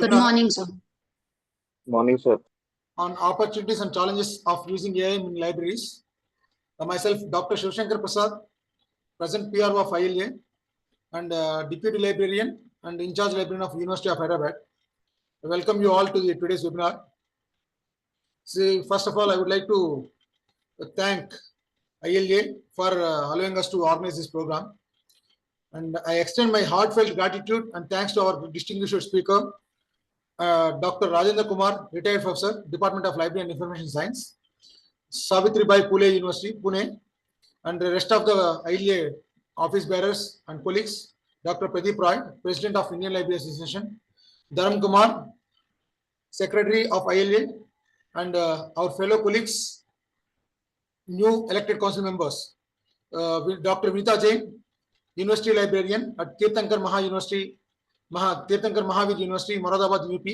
Good morning, sir. Morning, sir. On opportunities and challenges of using AI in libraries. Myself, Dr. Shivshankar Prasad, present PRO of ILA and Deputy Librarian and In charge Librarian of University of Hyderabad. I welcome you all to today's webinar. So, first of all, I would like to thank ILA for allowing us to organize this program. And I extend my heartfelt gratitude and thanks to our distinguished speaker, Dr. Rajendra Kumbhar, retired professor, Department of Library and Information Science, Savtribai Phule University, Pune, and the rest of the ILA office bearers and colleagues, Dr. Pradeep Roy, President of Indian Library Association, Dharam Kumar, Secretary of ILA, and our fellow colleagues, new elected council members, Dr. Vinita Jain, University Librarian at Tirthankar Mahavir University, Moradabad, UP,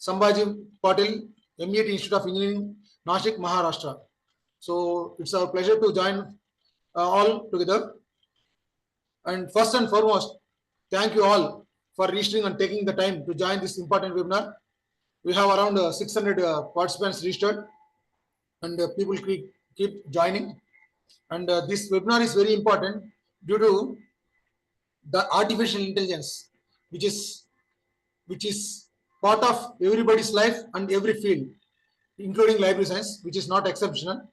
Sambhaji Patil, MET Institute of Engineering, Nashik, Maharashtra. So it's our pleasure to join all together. And first and foremost, thank you all for registering and taking the time to join this important webinar. We have around 600 participants registered, and people keep joining. And this webinar is very important due to the artificial intelligence, which is part of everybody's life and every field, including library science, which is not exceptional.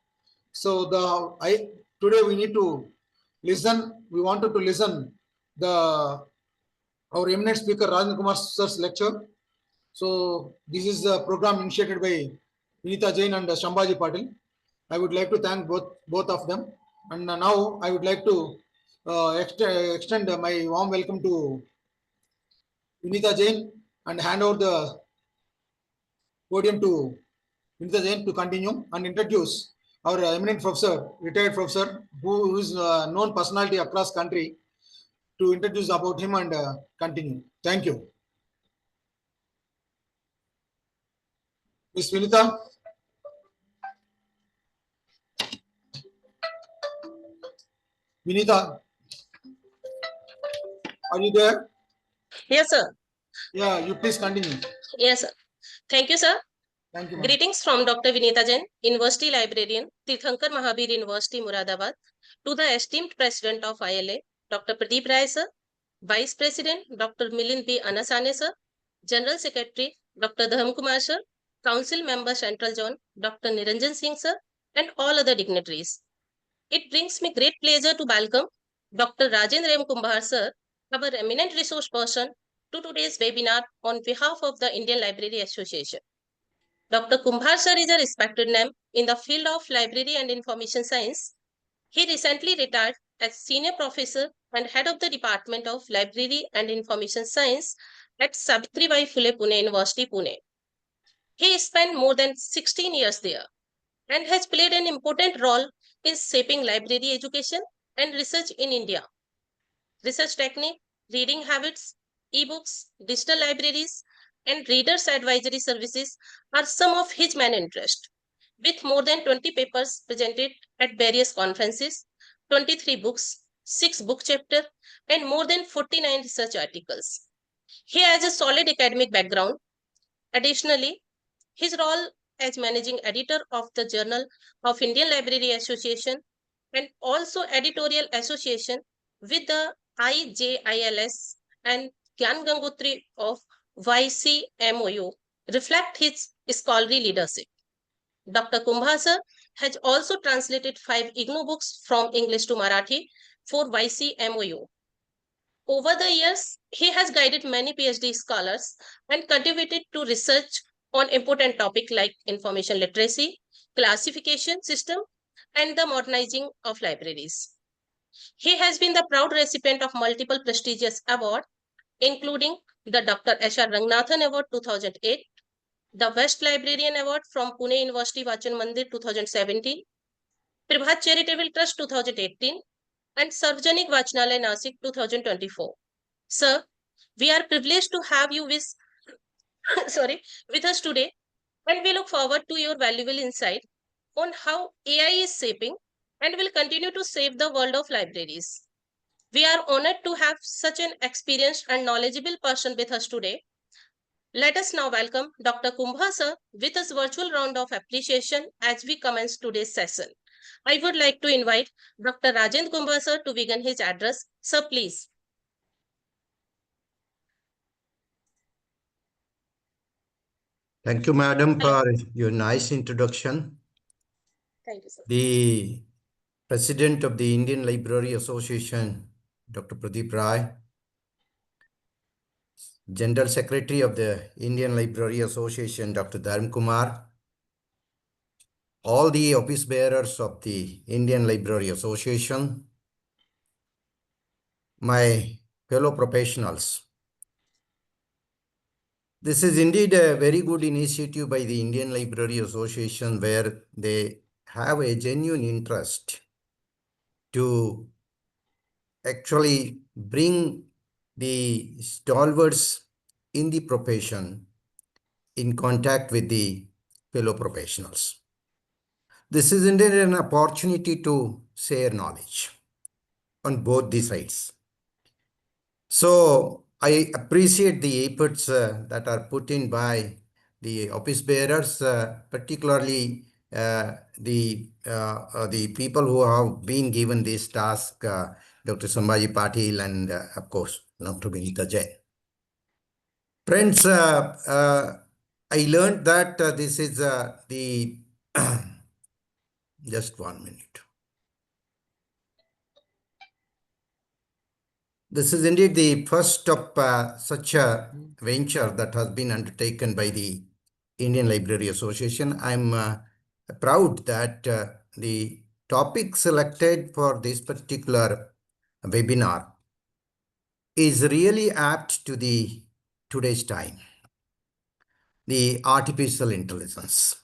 So today we need to listen. We wanted to listen our eminent speaker Rajendra Kumar sir's lecture. So this is a program initiated by Vinita Jain and Sambhaji Patil. I would like to thank both of them. And now I would like to extend my warm welcome to Vinita Jain and hand over the podium to Vinita Jain to continue and introduce our eminent professor, retired professor, who is a known personality across country, to introduce about him and continue. Thank you. Ms. Vinita. Vinita, are you there? Yes, sir. Yeah, you please continue. Yes, sir. Thank you, sir. Thank you. Greetings from Dr. Vinita Jain, University Librarian, Tirthankar Mahavir University, Moradabad, to the esteemed President of ILA, Dr. Pradeep Rai, sir, Vice President, Dr. Milind B. Anasane, sir, General Secretary, Dr. Dharam Kumar, sir, Council Member Central Zone, Dr. Niranjan Singh, sir, and all other dignitaries. It brings me great pleasure to welcome Dr. Rajendra Kumbhar, sir, our eminent resource person, to today's webinar on behalf of the Indian Library Association. Dr. Kumbhar, sir, is a respected name in the field of library and information science. He recently retired as Senior Professor and Head of the Department of Library and Information Science at Savtribai Phule Pune University, Pune. He spent more than 16 years there and has played an important role in shaping library education and research in India. Research technique, reading habits, e-books, digital libraries, and readers' advisory services are some of his main interests. With more than 20 papers presented at various conferences, 23 books, 6 book chapters, and more than 49 research articles. He has a solid academic background. Additionally, his role as managing editor of the Journal of Indian Library Association and also editorial association with the IJILS and Gyan Gangotri of YCMOU reflect his scholarly leadership. Dr. Kumbhar sir has also translated 5 IGNOU books from English to Marathi for YCMOU. Over the years, he has guided many PhD scholars and contributed to research on important topics like information literacy, classification system, and the modernizing of libraries. He has been the proud recipient of multiple prestigious awards, including the Dr. S.R. Ranganathan Award 2008, the Best Librarian Award from Pune University Vachan Mandir 2017, Prabhat Charitable Trust 2018, and Sarvajanik Vachanalaya Nasik 2024. Sir, we are privileged to have you with us today, and we look forward to your valuable insight on how AI is shaping and will continue to shape the world of libraries. We are honored to have such an experienced and knowledgeable person with us today. Let us now welcome Dr. Kumbhar sir with his virtual round of appreciation as we commence today's session. I would like to invite Dr. Rajendra Kumbhar sir to begin his address. Sir, please. Thank you, madam, Hello. for your nice introduction. Thank you, sir. The President of the Indian Library Association, Dr. Pradeep Rai, General Secretary of the Indian Library Association, Dr. Dharm Kumar, all the office bearers of the Indian Library Association, my fellow professionals. This is indeed a very good initiative by the Indian Library Association where they have a genuine interest to actually bring the stalwarts in the profession in contact with the fellow professionals. This is indeed an opportunity to share knowledge on both the sides. So I appreciate the efforts that are put in by the office bearers, particularly the people who have been given this task, Dr. Sambhaji Patil and of course Dr. Vinita Jain. Friends, I learned that this is the just 1 minute. This is indeed the first of such a venture that has been undertaken by the Indian Library Association. I'm proud that the topic selected for this particular webinar is really apt to the today's time, the artificial intelligence.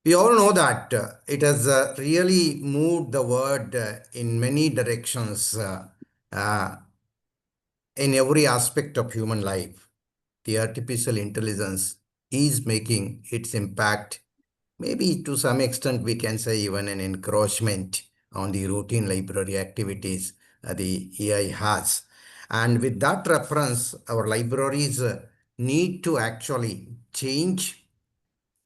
We all know that it has really moved the world in many directions in every aspect of human life. The artificial intelligence is making its impact, maybe to some extent we can say even an encroachment on the routine library activities the AI has. And with that reference, our libraries need to actually change,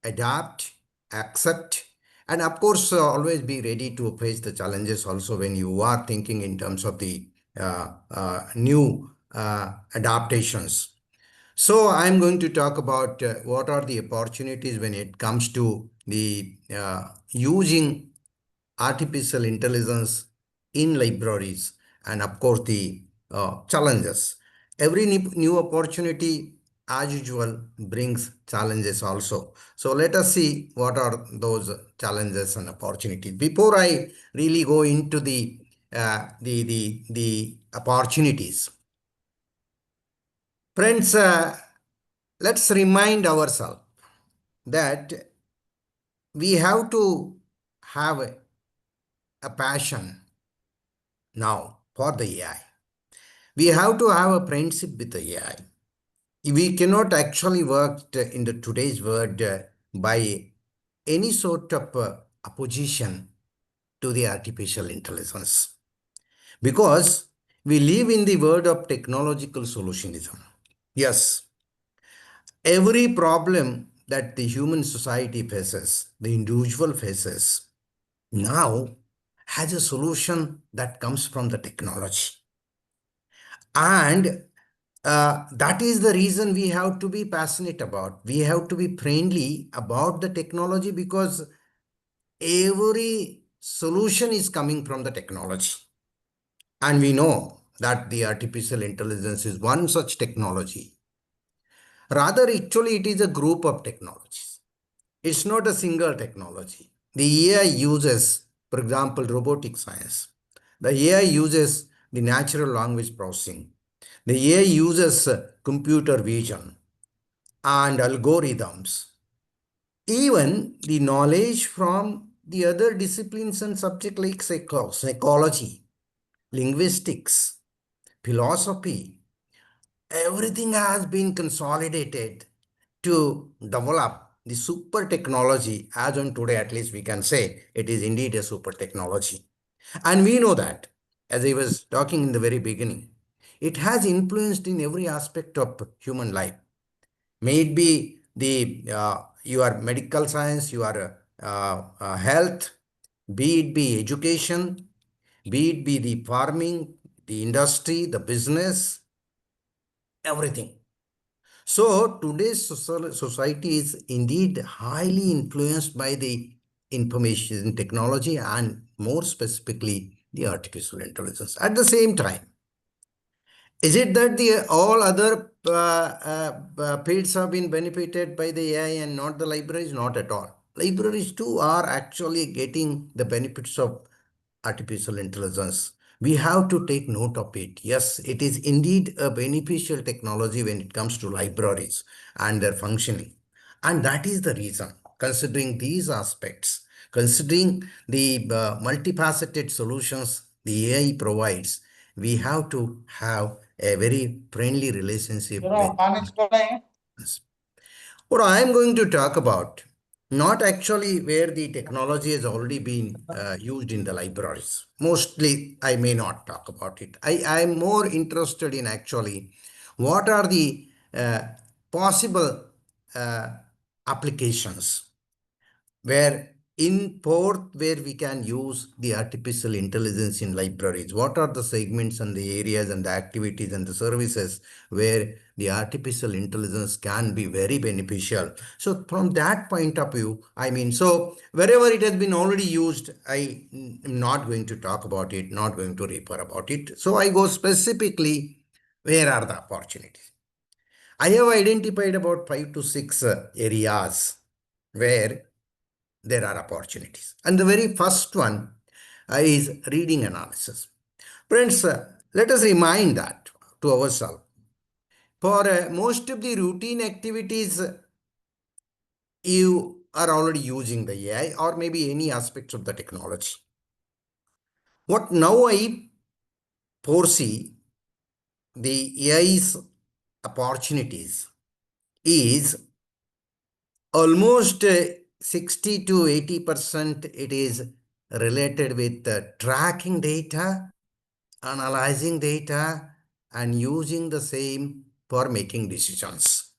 adapt, accept, and of course always be ready to face the challenges also when you are thinking in terms of the new adaptations. So I'm going to talk about what are the opportunities when it comes to the using artificial intelligence in libraries, and of course the challenges. Every new opportunity, as usual, brings challenges also. So let us see what are those challenges and opportunities. Before I really go into the opportunities, friends, let's remind ourselves that we have to have a passion now for the AI. We have to have a friendship with the AI. We cannot actually work in the today's world by any sort of opposition to the artificial intelligence, because we live in the world of technological solutionism. Yes, every problem that the human society faces, the individual faces, now has a solution that comes from the technology. And that is the reason we have to be passionate about. We have to be friendly about the technology, because every solution is coming from the technology. And we know that the artificial intelligence is one such technology. Rather, actually, it is a group of technologies. It's not a single technology. The AI uses, for example, robotic science. The AI uses the natural language processing. The AI uses computer vision and algorithms. Even the knowledge from the other disciplines and subjects like psychology, linguistics, philosophy, everything has been consolidated to develop the super technology. As on today, at least we can say it is indeed a super technology. And we know that, as I was talking in the very beginning, it has influenced in every aspect of human life. May it be the your medical science, your health, be education, be the farming, the industry, the business, everything. So today's society is indeed highly influenced by the information technology and more specifically the artificial intelligence. At the same time, is it that the all other fields have been benefited by the AI and not the libraries? Not at all. Libraries too are actually getting the benefits of artificial intelligence. We have to take note of it. Yes, it is indeed a beneficial technology when it comes to libraries and their functioning. And that is the reason, considering these aspects, considering the multifaceted solutions the AI provides, we have to have a very friendly relationship with us. What I am going to talk about, not actually where the technology has already been used in the libraries. Mostly, I may not talk about it. I am more interested in actually what are the possible uh, applications where where we can use the artificial intelligence in libraries. What are the segments and the areas and the activities and the services where the artificial intelligence can be very beneficial? So from that point of view, I mean, so wherever it has been already used, I am not going to talk about it, not going to refer about it. So I go specifically, where are the opportunities? I have identified about 5 to 6 areas where there are opportunities. And the very first one is reading analysis. Friends, let us remind that to ourselves. For most of the routine activities, you are already using the AI or maybe any aspects of the technology. What now I foresee the AI's opportunities is almost 60 to 80% it is related with tracking data, analyzing data, and using the same for making decisions.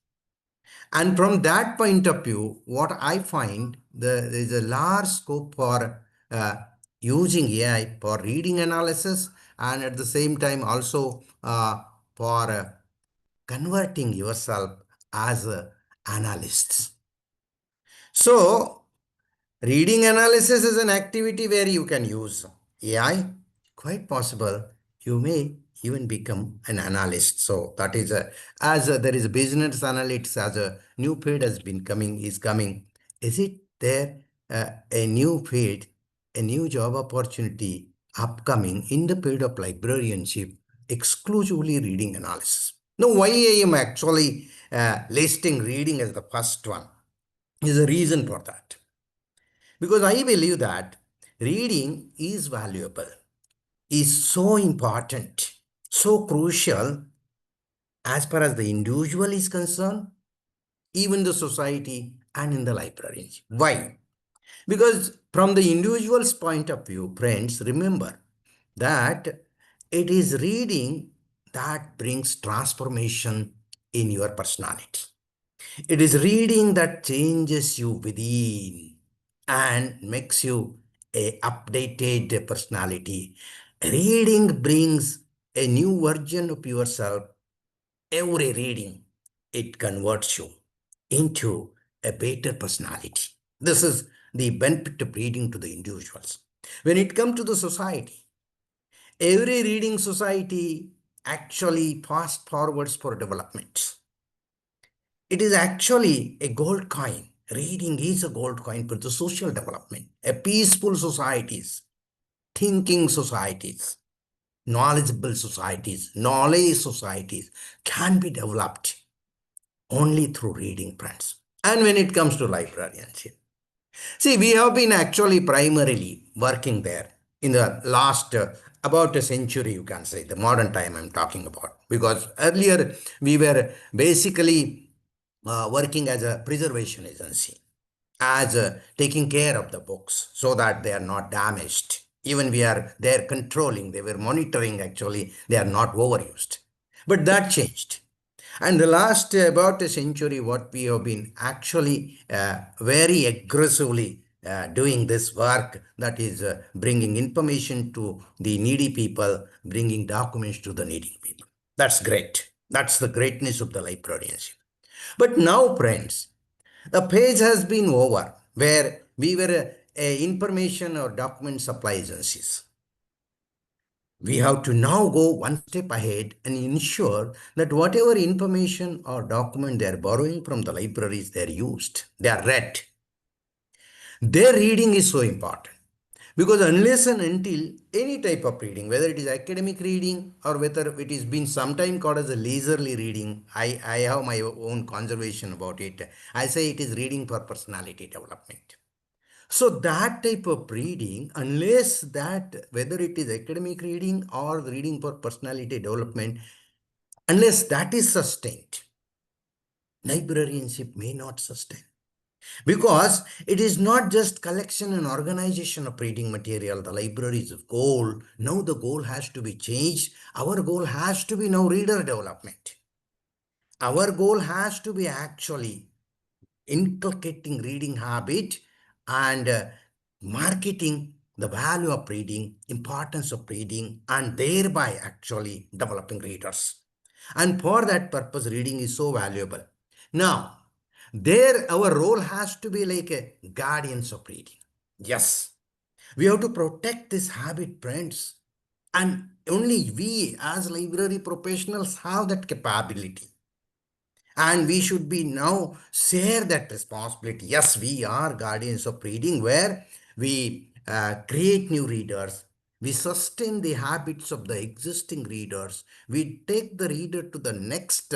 And from that point of view, what I find, there is a large scope for using AI for reading analysis and at the same time also for converting yourself as analysts. So reading analysis is an activity where you can use AI. Quite possible you may even become an analyst. So that is there is a business analytics as a new field has been coming, is coming. Is it there a new field, a new job opportunity upcoming in the field of librarianship, exclusively reading analysis? Now, why I am actually listing reading as the first one is a reason for that. Because I believe that reading is valuable, is so important, so crucial as far as the individual is concerned, even the society and in the library. Why? Because from the individual's point of view, friends, remember that it is reading that brings transformation in your personality. It is reading that changes you within and makes you a updated personality. Reading brings a new version of yourself. Every reading, it converts you into a better personality. This is the benefit of reading to the individuals. When it comes to the society, every reading society actually fast forwards for development. It is actually a gold coin. Reading is a gold coin for the social development. A peaceful societies, thinking societies, knowledgeable societies, knowledge societies can be developed only through reading, friends. And when it comes to librarianship, see, we have been actually primarily working there in the last about a century, you can say, the modern time I'm talking about. Because earlier we were basically working as a preservation agency, as taking care of the books so that they are not damaged. Even we are there controlling, they were monitoring actually, they are not overused. But that changed. And the last about a century, what we have been actually very aggressively doing this work, that is bringing information to the needy people, bringing documents to the needy people. That's great. That's the greatness of the librarianship. But now, friends, the page has been over where we were information or document supply agencies. We have to now go one step ahead and ensure that whatever information or document they are borrowing from the libraries, they are used, they are read. Their reading is so important because unless and until any type of reading, whether it is academic reading or whether it is been sometime called as a leisurely reading, I have my own conservation about it. I say it is reading for personality development. So that type of reading, unless that, whether it is academic reading or reading for personality development, unless that is sustained, librarianship may not sustain. Because it is not just collection and organization of reading material, the library's goal. Now the goal has to be changed. Our goal has to be now reader development. Our goal has to be actually inculcating reading habit and marketing the value of reading, importance of reading, and thereby actually developing readers. And for that purpose, reading is so valuable. Now, there our role has to be like a guardians of reading. Yes, we have to protect this habit, friends. And only we as library professionals have that capability. And we should be now share that responsibility. Yes, we are guardians of reading where we create new readers. We sustain the habits of the existing readers. We take the reader to the next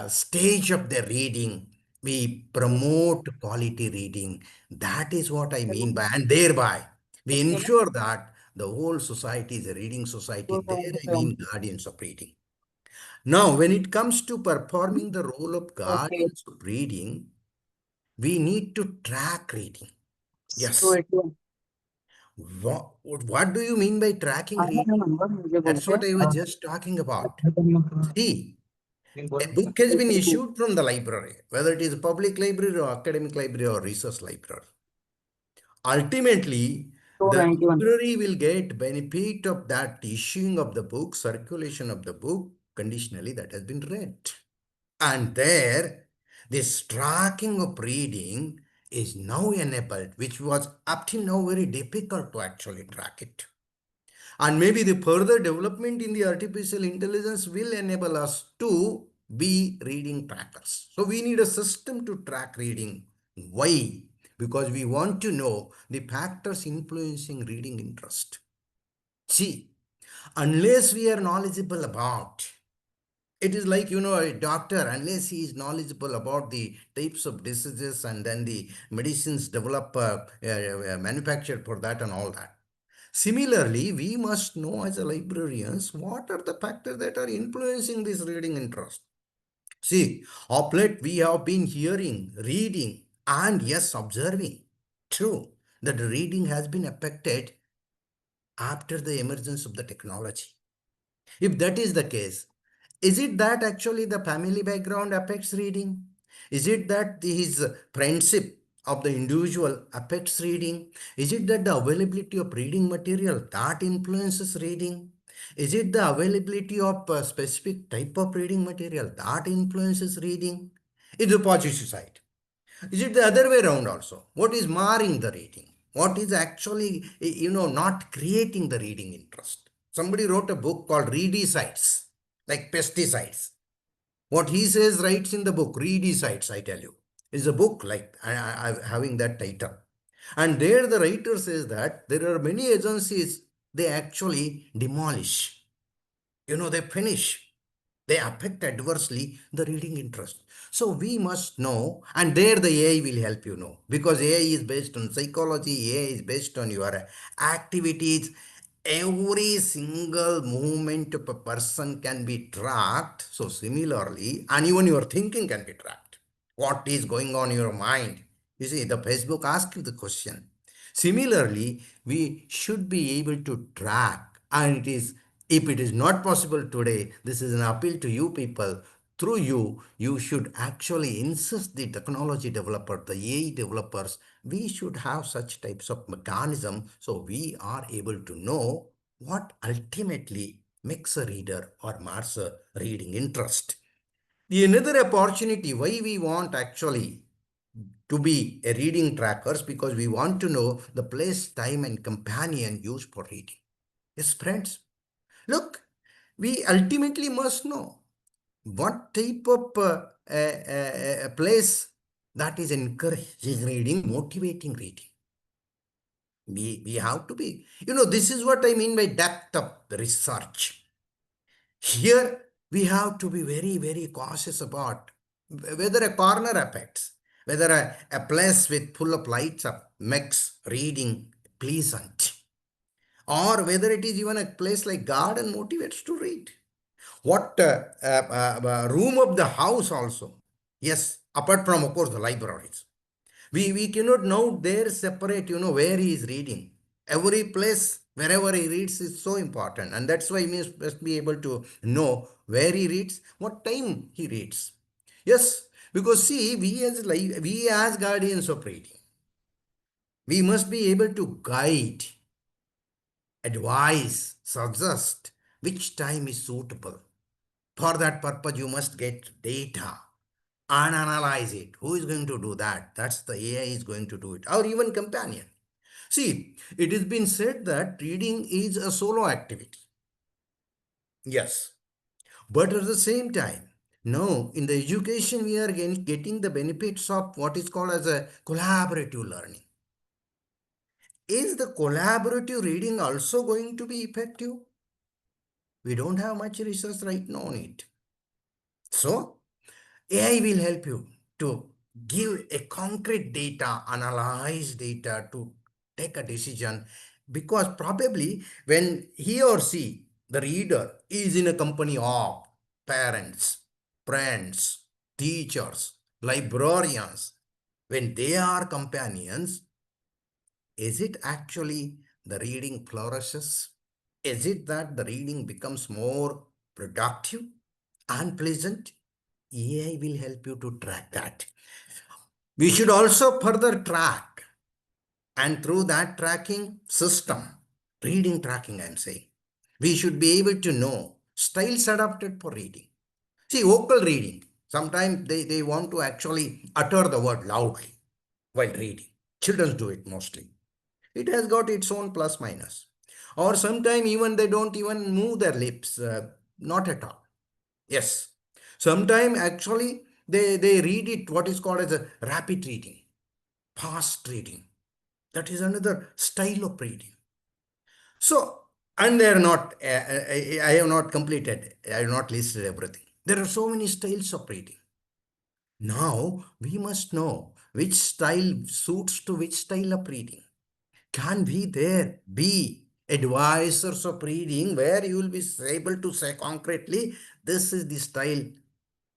stage of their reading. We promote quality reading. That is what I mean by, and thereby we ensure that the whole society is a reading society. There I mean guardians of reading. Now, when it comes to performing the role of Okay. guardians of reading, we need to track reading. Yes. So it was What do you mean by tracking reading? That's what I was just talking about. See, a book has been issued from the library, whether it is a public library or academic library or research library. Ultimately, the 291. library will get benefit of that issuing of the book, circulation of the book, conditionally that has been read. And there, this tracking of reading is now enabled, which was up till now very difficult to actually track it. And maybe the further development in the artificial intelligence will enable us to be reading trackers. So we need a system to track reading. Why? Because we want to know the factors influencing reading interest. See, unless we are knowledgeable about, it is like, a doctor, unless he is knowledgeable about the types of diseases and then the medicines developed, manufactured for that and all that. Similarly, we must know as a librarians, what are the factors that are influencing this reading interest? See, of late we have been hearing, reading, and yes, observing. True, that reading has been affected after the emergence of the technology. If that is the case, is it that actually the family background affects reading? Is it that his friendship of the individual affects reading? Is it that the availability of reading material that influences reading? Is it the availability of a specific type of reading material that influences reading? It's the positive side. Is it the other way around also? What is marring the reading? What is actually, not creating the reading interest? Somebody wrote a book called Readicides, like pesticides. What he says writes in the book, Readicides, I tell you, is a book like having that title. And there the writer says that there are many agencies, they actually demolish, they finish, they affect adversely the reading interest. So we must know, and there the AI will help you know, because AI is based on psychology, AI is based on your activities. Every single movement of a person can be tracked. So similarly, and even your thinking can be tracked. What is going on in your mind? You see, the Facebook asks you the question. Similarly, we should be able to track, and if it is not possible today, this is an appeal to you people. through you, you should actually insist the technology developer, the AI developers, we should have such types of mechanism so we are able to know what ultimately makes a reader or marks a reading interest. The another opportunity why we want actually to be a reading trackers, because we want to know the place, time and companion used for reading. Yes, friends, look, we ultimately must know what type of place that is encouraging reading, motivating reading. We have to be, this is what I mean by depth of the research. Here, we have to be very, very cautious about whether a corner affects, whether a place with full of lights up makes reading pleasant, or whether it is even a place like garden motivates to read. What room of the house also. Yes, apart from, of course, the libraries. We cannot now there separate, where he is reading. Every place, wherever he reads is so important. And that's why we must be able to know where he reads, what time he reads. Yes, because see, we as guardians of reading, we must be able to guide, advise, suggest which time is suitable. For that purpose, you must get data and analyze it. Who is going to do that? That's the AI is going to do it, or even companion. See, it has been said that reading is a solo activity. Yes, but at the same time, no, in the education, we are getting the benefits of what is called as a collaborative learning. Is the collaborative reading also going to be effective? We don't have much research right now on it. So, AI will help you to give a concrete data, analyze data to take a decision, because probably when he or she, the reader, is in a company of parents, friends, teachers, librarians, when they are companions, is it actually the reading flourishes? Is it that the reading becomes more productive and pleasant? AI will help you to track that. We should also further track, and through that tracking system, reading tracking, I'm saying, we should be able to know styles adapted for reading. See, vocal reading, sometimes they want to actually utter the word loudly while reading. Children do it mostly. It has got its own plus minus. Or sometimes even they don't even move their lips, not at all. Yes. Sometimes actually they read it, what is called as a rapid reading, fast reading. That is another style of reading. So, and they are not, I have not completed, I have not listed everything. There are so many styles of reading. Now, we must know which style suits to which style of reading. Can we there be advisors of reading where you will be able to say concretely, this is the style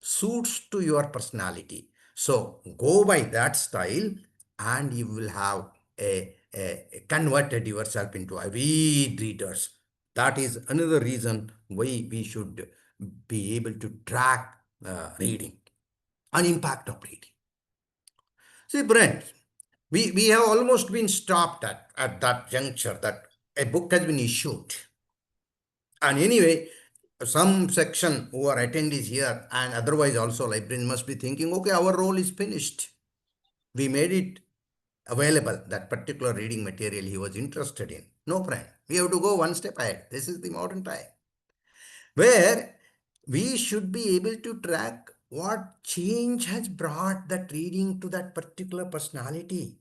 suits to your personality. So go by that style and you will have a converted yourself into avid readers. That is another reason why we should be able to track reading and impact of reading. See, Brent, we have almost been stopped at that juncture that a book has been issued. And anyway, some section who are attendees here and otherwise also librarians must be thinking, okay, our role is finished. We made it available, that particular reading material he was interested in. No, friend, we have to go one step ahead. This is the modern time, where we should be able to track what change has brought that reading to that particular personality.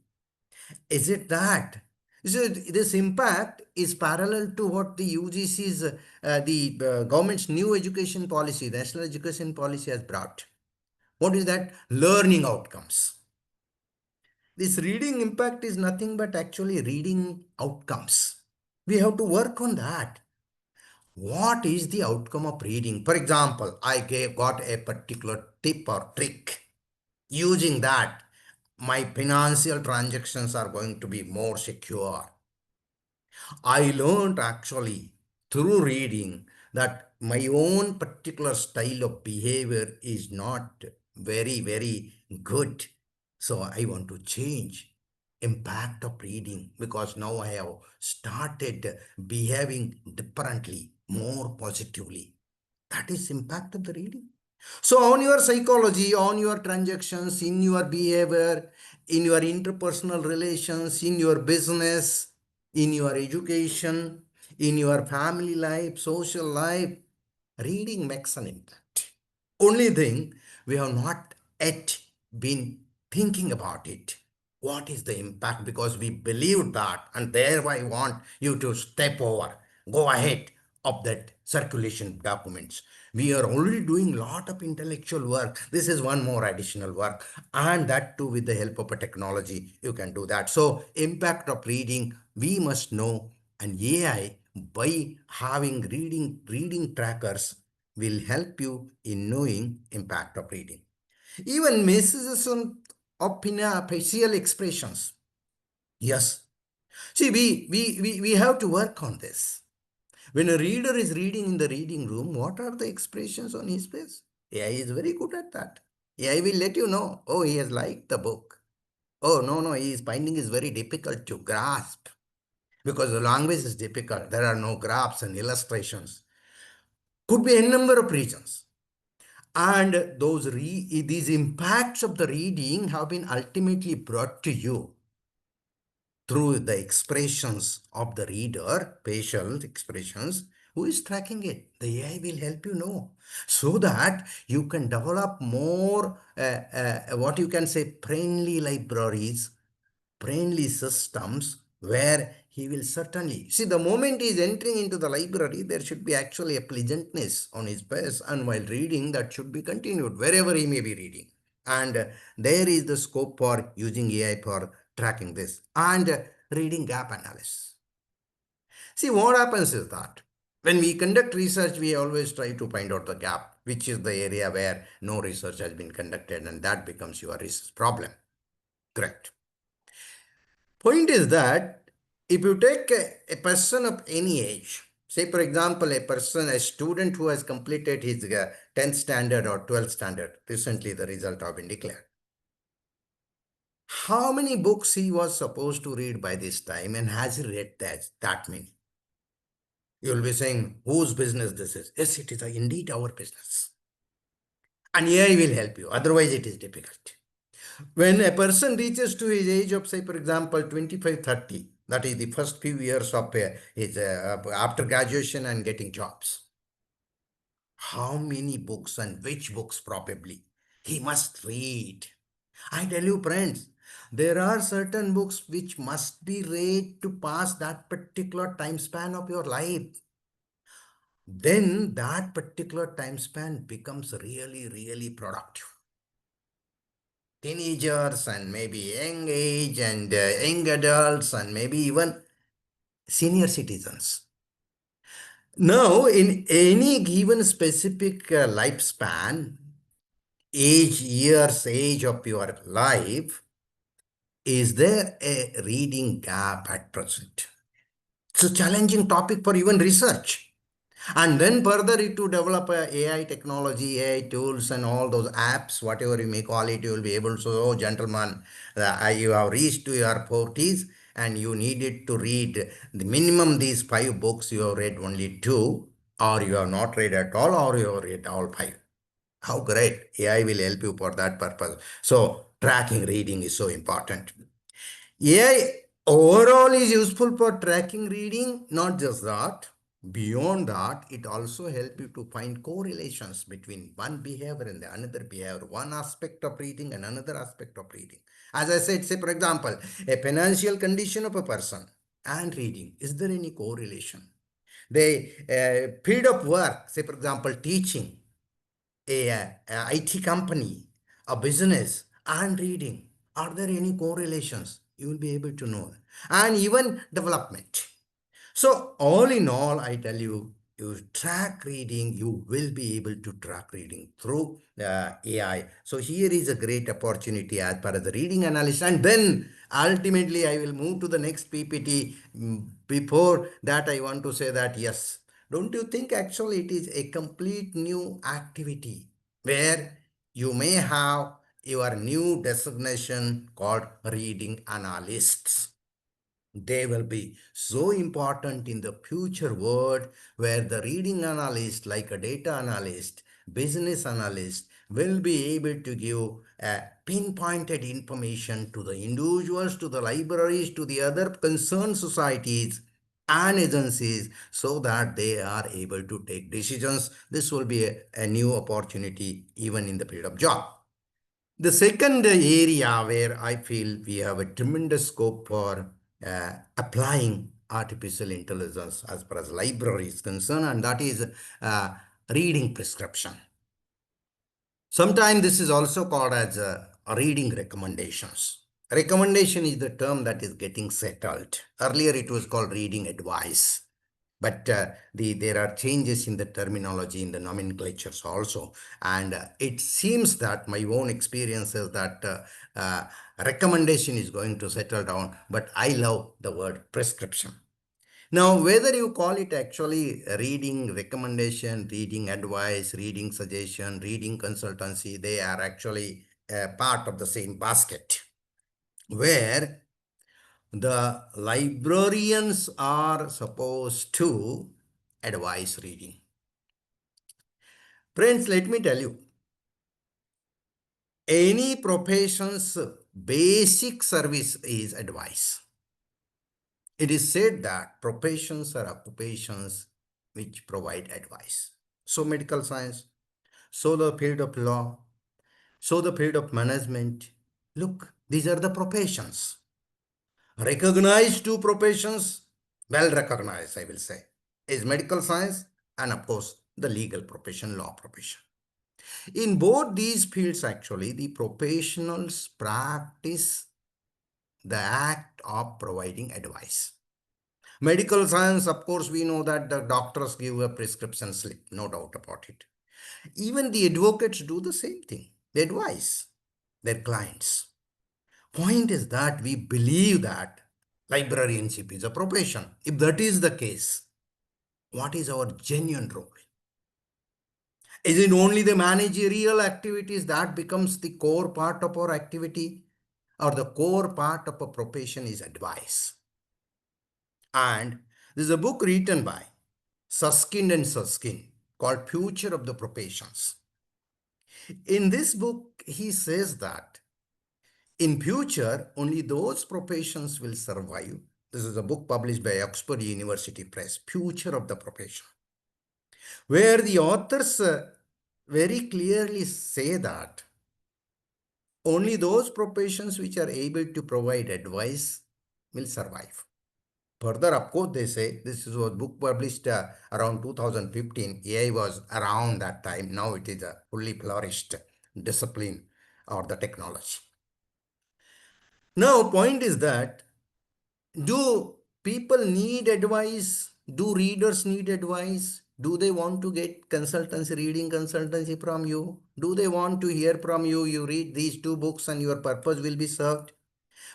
Is it that? So this impact is parallel to what the UGC's, the government's new education policy, the national education policy has brought. What is that? Learning outcomes. This reading impact is nothing but actually reading outcomes. We have to work on that. What is the outcome of reading? For example, I got a particular tip or trick. Using that, my financial transactions are going to be more secure. I learned actually through reading that my own particular style of behavior is not very, very good. So I want to change impact of reading, because now I have started behaving differently, more positively. That is impact of the reading. So on your psychology, on your transactions, in your behavior, in your interpersonal relations, in your business, in your education, in your family life, social life, reading makes an impact. Only thing, we have not yet been thinking about it. What is the impact? Because we believe that, and thereby want you to step over, go ahead of that circulation documents. We are already doing a lot of intellectual work. This is one more additional work, and that too with the help of a technology, you can do that. So impact of reading, we must know, and AI, by having reading trackers, will help you in knowing impact of reading. Even messages on facial expressions. Yes. See, we have to work on this. When a reader is reading in the reading room, what are the expressions on his face? AI is very good at that. AI will let you know, oh, he has liked the book. Oh, no, he is finding it very difficult to grasp because the language is difficult. There are no graphs and illustrations. Could be a number of reasons. And these impacts of the reading have been ultimately brought to you through the expressions of the reader, facial expressions. Who is tracking it? The AI will help you know, so that you can develop more, what you can say, friendly libraries, friendly systems, where he will certainly see the moment he is entering into the library, there should be actually a pleasantness on his face, and while reading, that should be continued wherever he may be reading. And there is the scope for using AI for tracking this, and reading gap analysis. See, what happens is that when we conduct research, we always try to find out the gap, which is the area where no research has been conducted, and that becomes your research problem. Correct. Point is that if you take a person of any age, say for example, a student who has completed his 10th standard or 12th standard, recently the result have been declared. How many books he was supposed to read by this time, and has he read that many? You'll be saying, whose business this is? Yes, it is indeed our business. And AI will help you. Otherwise, it is difficult. When a person reaches to his age of, say, for example, 25, 30, that is the first few years of his after graduation and getting jobs, how many books and which books probably he must read? I tell you, friends, there are certain books which must be read to pass that particular time span of your life. Then that particular time span becomes really, really productive. Teenagers and maybe young age and young adults and maybe even senior citizens. Now, in any given specific lifespan, age of your life, is there a reading gap at present? It's a challenging topic for even research. And then further to develop AI technology, AI tools and all those apps, whatever you may call it, you will be able to, oh gentlemen, you have reached to your 40s and you needed to read the minimum these 5 books, you have read only 2, or you have not read at all, or you have read all 5. How great. AI will help you for that purpose. So tracking reading is so important. AI overall is useful for tracking reading, not just that. Beyond that, it also helps you to find correlations between one behavior and the another behavior, one aspect of reading and another aspect of reading. As I said, say for example, a financial condition of a person and reading, is there any correlation? The field of work, say for example, teaching, a IT company, a business, and reading, are there any correlations? You will be able to know. And even development. So all in all, I tell you, you track reading, you will be able to track reading through AI. So here is a great opportunity as far as the reading analysis. And then ultimately, I will move to the next PPT. Before that, I want to say that, yes, Don't you think actually it is a complete new activity where you may have your new designation called reading analysts? They will be so important in the future world where the reading analyst, like a data analyst, business analyst, will be able to give pinpointed information to the individuals, to the libraries, to the other concerned societies and agencies so that they are able to take decisions. This will be a new opportunity even in the period of job. The second area where I feel we have a tremendous scope for applying artificial intelligence as far as library is concerned, and that is reading prescription. Sometimes this is also called as reading recommendations. Recommendation is the term that is getting settled. Earlier it was called reading advice. But there are changes in the terminology, in the nomenclatures also. And it seems that my own experience is that recommendation is going to settle down. But I love the word prescription. Now, whether you call it actually reading recommendation, reading advice, reading suggestion, reading consultancy, they are actually part of the same basket, where the librarians are supposed to advise reading. Friends, let me tell you, any profession's basic service is advice. It is said that professions are occupations which provide advice. So medical science, so the field of law, so the field of management. Look, these are the professions. Recognized two professions, well recognized, I will say, is medical science and of course the legal profession, law profession. In both these fields, actually, the professionals practice the act of providing advice. Medical science, of course, we know that the doctors give a prescription slip, no doubt about it. Even the advocates do the same thing. They advise their clients. Point is that we believe that librarianship is a profession. If that is the case, what is our genuine role? Is it only the managerial activities that becomes the core part of our activity, or the core part of a profession is advice? And this is a book written by Susskind and Susskind called Future of the Professions. In this book, he says that in future, only those professions will survive. This is a book published by Oxford University Press, Future of the Profession, where the authors very clearly say that only those professions which are able to provide advice will survive. Further, of course, they say this is a book published around 2015. AI was around that time. Now it is a fully flourished discipline or the technology. Now, point is that do people need advice? Do readers need advice? Do they want to get consultancy, reading consultancy from you? Do they want to hear from you? You read these two books and your purpose will be served.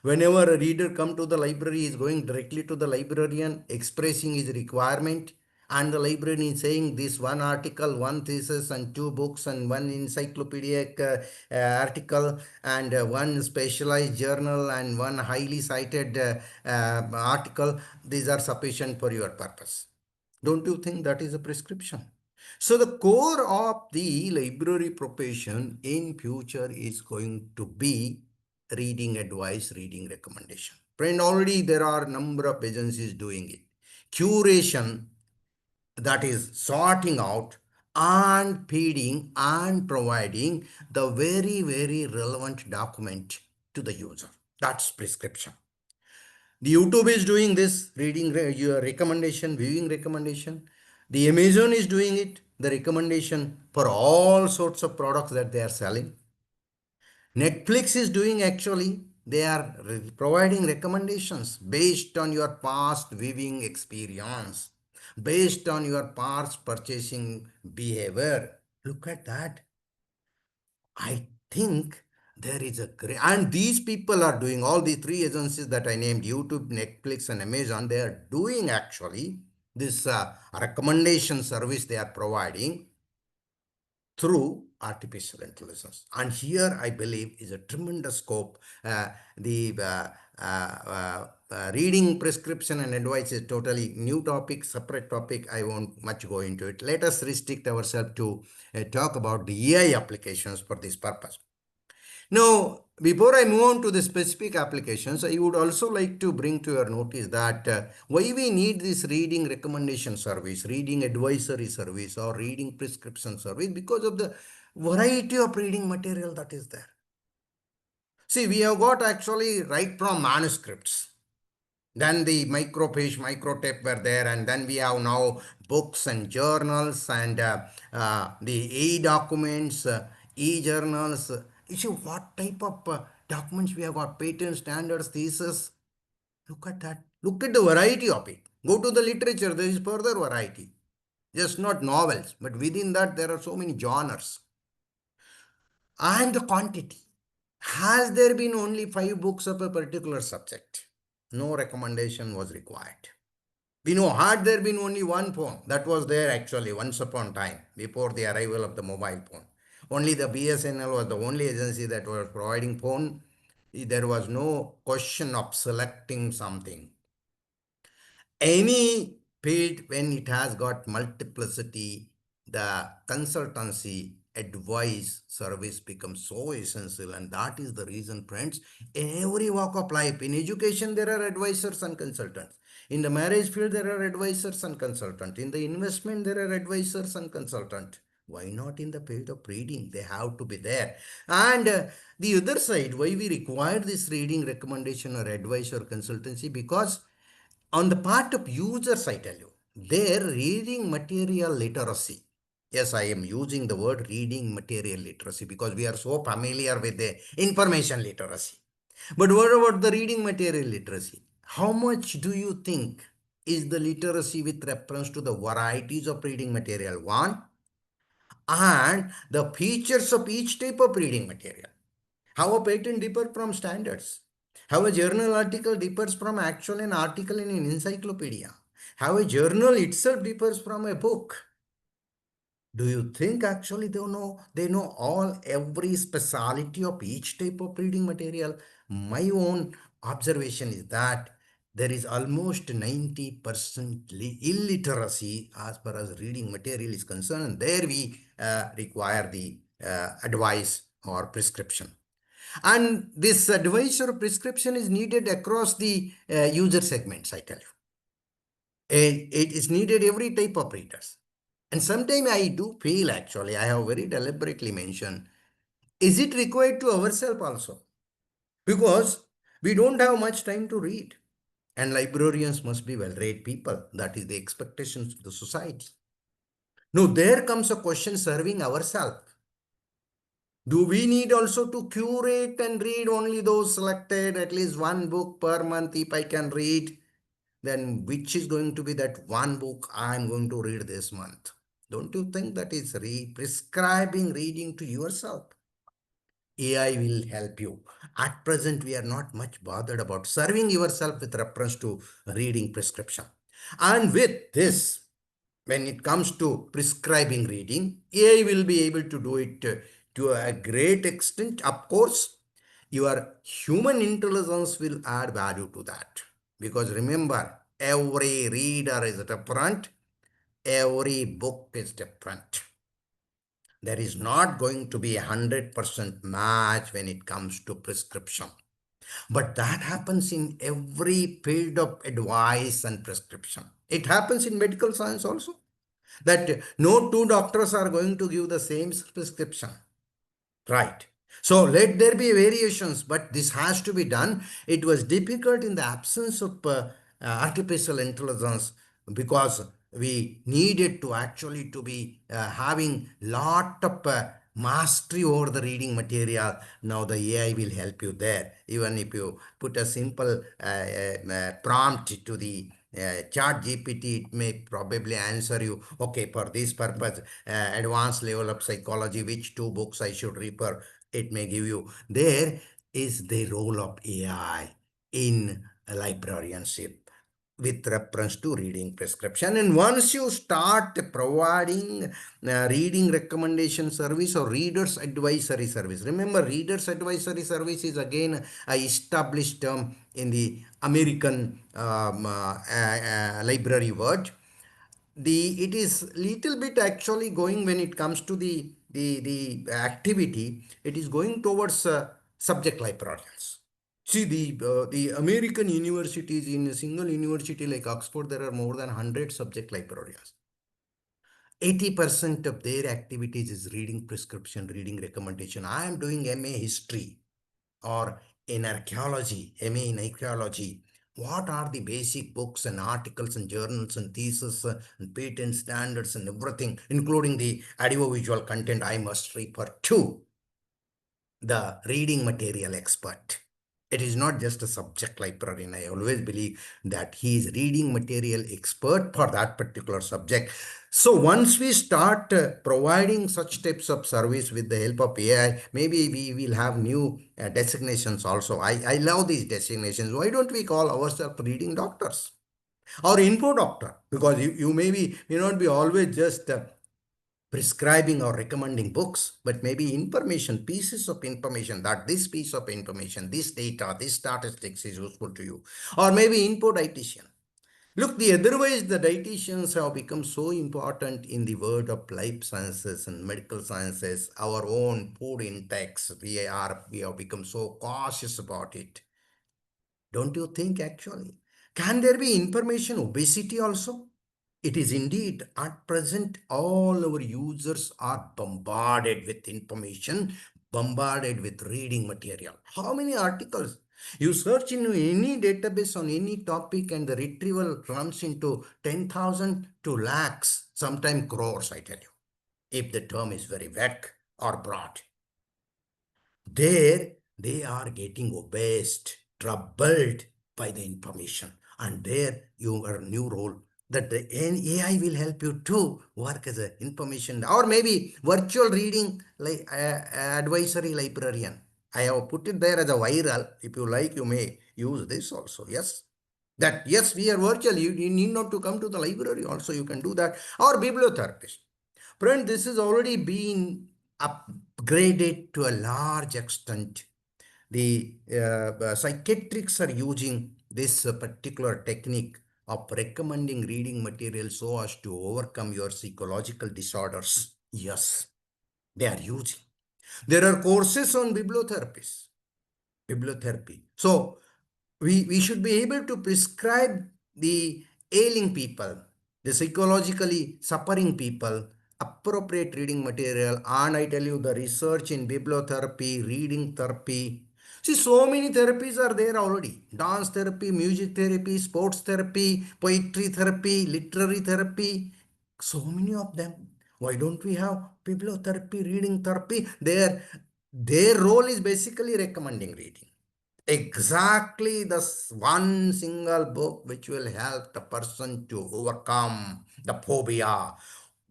Whenever a reader come to the library, he is going directly to the librarian, expressing his requirement, and the librarian is saying this one article, one thesis, and two books, and one encyclopedic article, and one specialized journal, and one highly cited article. These are sufficient for your purpose. Don't you think that is a prescription? So the core of the library profession in future is going to be reading advice, reading recommendation. Friend, already there are a number of agencies doing it. Curation, that is sorting out and feeding and providing the very, very relevant document to the user. That's prescription. The YouTube is doing this, reading your recommendation, viewing recommendation. The Amazon is doing it, the recommendation for all sorts of products that they are selling. Netflix is doing actually, they are providing recommendations based on your past viewing experience, based on your past purchasing behavior. Look at that. I think there is a great, and these people are doing all the three agencies that I named, YouTube, Netflix, and Amazon. They are doing actually this recommendation service they are providing through artificial intelligence. And here I believe is a tremendous scope. The reading prescription and advice is totally new topic, separate topic. I won't much go into it. Let us restrict ourselves to talk about the AI applications for this purpose. Now, before I move on to the specific applications, I would also like to bring to your notice that why we need this reading recommendation service, reading advisory service, or reading prescription service, because of the variety of reading material that is there. See, we have got actually right from manuscripts. Then the microfiche, microtape were there, and then we have now books and journals and the e-documents, e-journals. You see what type of documents we have got, patent standards, thesis. Look at that. Look at the variety of it. Go to the literature, there is further variety. Just not novels, but within that there are so many genres. And the quantity. Has there been only 5 books of a particular subject? No recommendation was required. We know, had there been only one phone, that was there actually once upon time before the arrival of the mobile phone. Only the BSNL was the only agency that was providing phone. There was no question of selecting something. Any field, when it has got multiplicity, the consultancy advice service becomes so essential, and that is the reason, friends, in every walk of life. In education there are advisors and consultants, in the marriage field there are advisors and consultants, in the investment there are advisors and consultants. Why not in the field of reading? They have to be there. And the other side, why we require this reading recommendation or advice or consultancy? Because on the part of users, I tell you, their reading material literacy. Yes, I am using the word reading material literacy because we are so familiar with the information literacy. But what about the reading material literacy? How much do you think is the literacy with reference to the varieties of reading material? One, and the features of each type of reading material. How a patent differs from standards. How a journal article differs from actual an article in an encyclopedia. How a journal itself differs from a book. Do you think actually they know every speciality of each type of reading material? My own observation is that there is almost 90% illiteracy as far as reading material is concerned, and there we require the advice or prescription. And this advice or prescription is needed across the user segments, I tell you. It is needed every type of readers. And sometimes I do feel, actually, I have very deliberately mentioned, is it required to ourselves also? Because we don't have much time to read. And librarians must be well-read people. That is the expectations of the society. Now, there comes a question serving ourselves. Do we need also to curate and read only those selected, at least one book per month if I can read? Then which is going to be that one book I'm going to read this month? Don't you think that is prescribing reading to yourself? AI will help you. At present, we are not much bothered about serving yourself with reference to reading prescription. And with this, when it comes to prescribing reading, AI will be able to do it to a great extent. Of course, your human intelligence will add value to that. Because remember, every reader is different. Every book is different. There is not going to be 100% match when it comes to prescription. But that happens in every field of advice and prescription. It happens in medical science also. That no two doctors are going to give the same prescription. Right. So let there be variations, but this has to be done. It was difficult in the absence of artificial intelligence because we needed to actually to be having lot of mastery over the reading material. Now the AI will help you there. Even if you put a simple prompt to the chat GPT, it may probably answer you, okay, for this purpose, advanced level of psychology, which 2 books I should refer, it may give you. There is the role of AI in librarianship. with reference to reading prescription. And once you start providing reading recommendation service or readers advisory service, remember readers advisory service is again a established term in the American library world. It is little bit actually going, when it comes to the activity, it is going towards subject librarians. See, the American universities, in a single university like Oxford, there are more than 100 subject librarians. 80% of their activities is reading prescription, reading recommendation. I am doing MA history or in archaeology, MA in archaeology. What are the basic books and articles and journals and theses and patent standards and everything, including the audiovisual content, I must refer to the reading material expert. It is not just a subject librarian. I always believe that he is reading material expert for that particular subject. So once we start providing such types of service with the help of AI, maybe we will have new designations also. I love these designations. Why don't we call ourselves reading doctors or info doctor? Because you may not be always just prescribing or recommending books, but maybe information, pieces of information, that this piece of information, this data, this statistics is useful to you. Or maybe info dietitian. Look, the otherwise the dietitians have become so important in the world of life sciences and medical sciences. Our own food intakes, we have become so cautious about it. Don't you think actually? Can there be information obesity also? It is indeed. At present, all our users are bombarded with information, bombarded with reading material. How many articles? You search in any database on any topic and the retrieval runs into 10,000 to lakhs, sometimes crores, I tell you, if the term is very vague or broad. There, they are getting obsessed, troubled by the information. And there, your new role, that the AI will help you to work as an information or maybe virtual reading like advisory librarian. I have put it there as a viral. If you like, you may use this also. Yes. That yes, we are virtual. You need not to come to the library. Also, you can do that. Or bibliotherapist. Friend, this has already been upgraded to a large extent. The psychiatrists are using this particular technique of recommending reading material so as to overcome your psychological disorders. Yes, they are using. There are courses on bibliotherapy. So we should be able to prescribe the ailing people, the psychologically suffering people, appropriate reading material. And I tell you, the research in bibliotherapy, reading therapy. See, so many therapies are there already. Dance therapy, music therapy, sports therapy, poetry therapy, literary therapy. So many of them. Why don't we have bibliotherapy, reading therapy? Their role is basically recommending reading. Exactly the one single book which will help the person to overcome the phobia,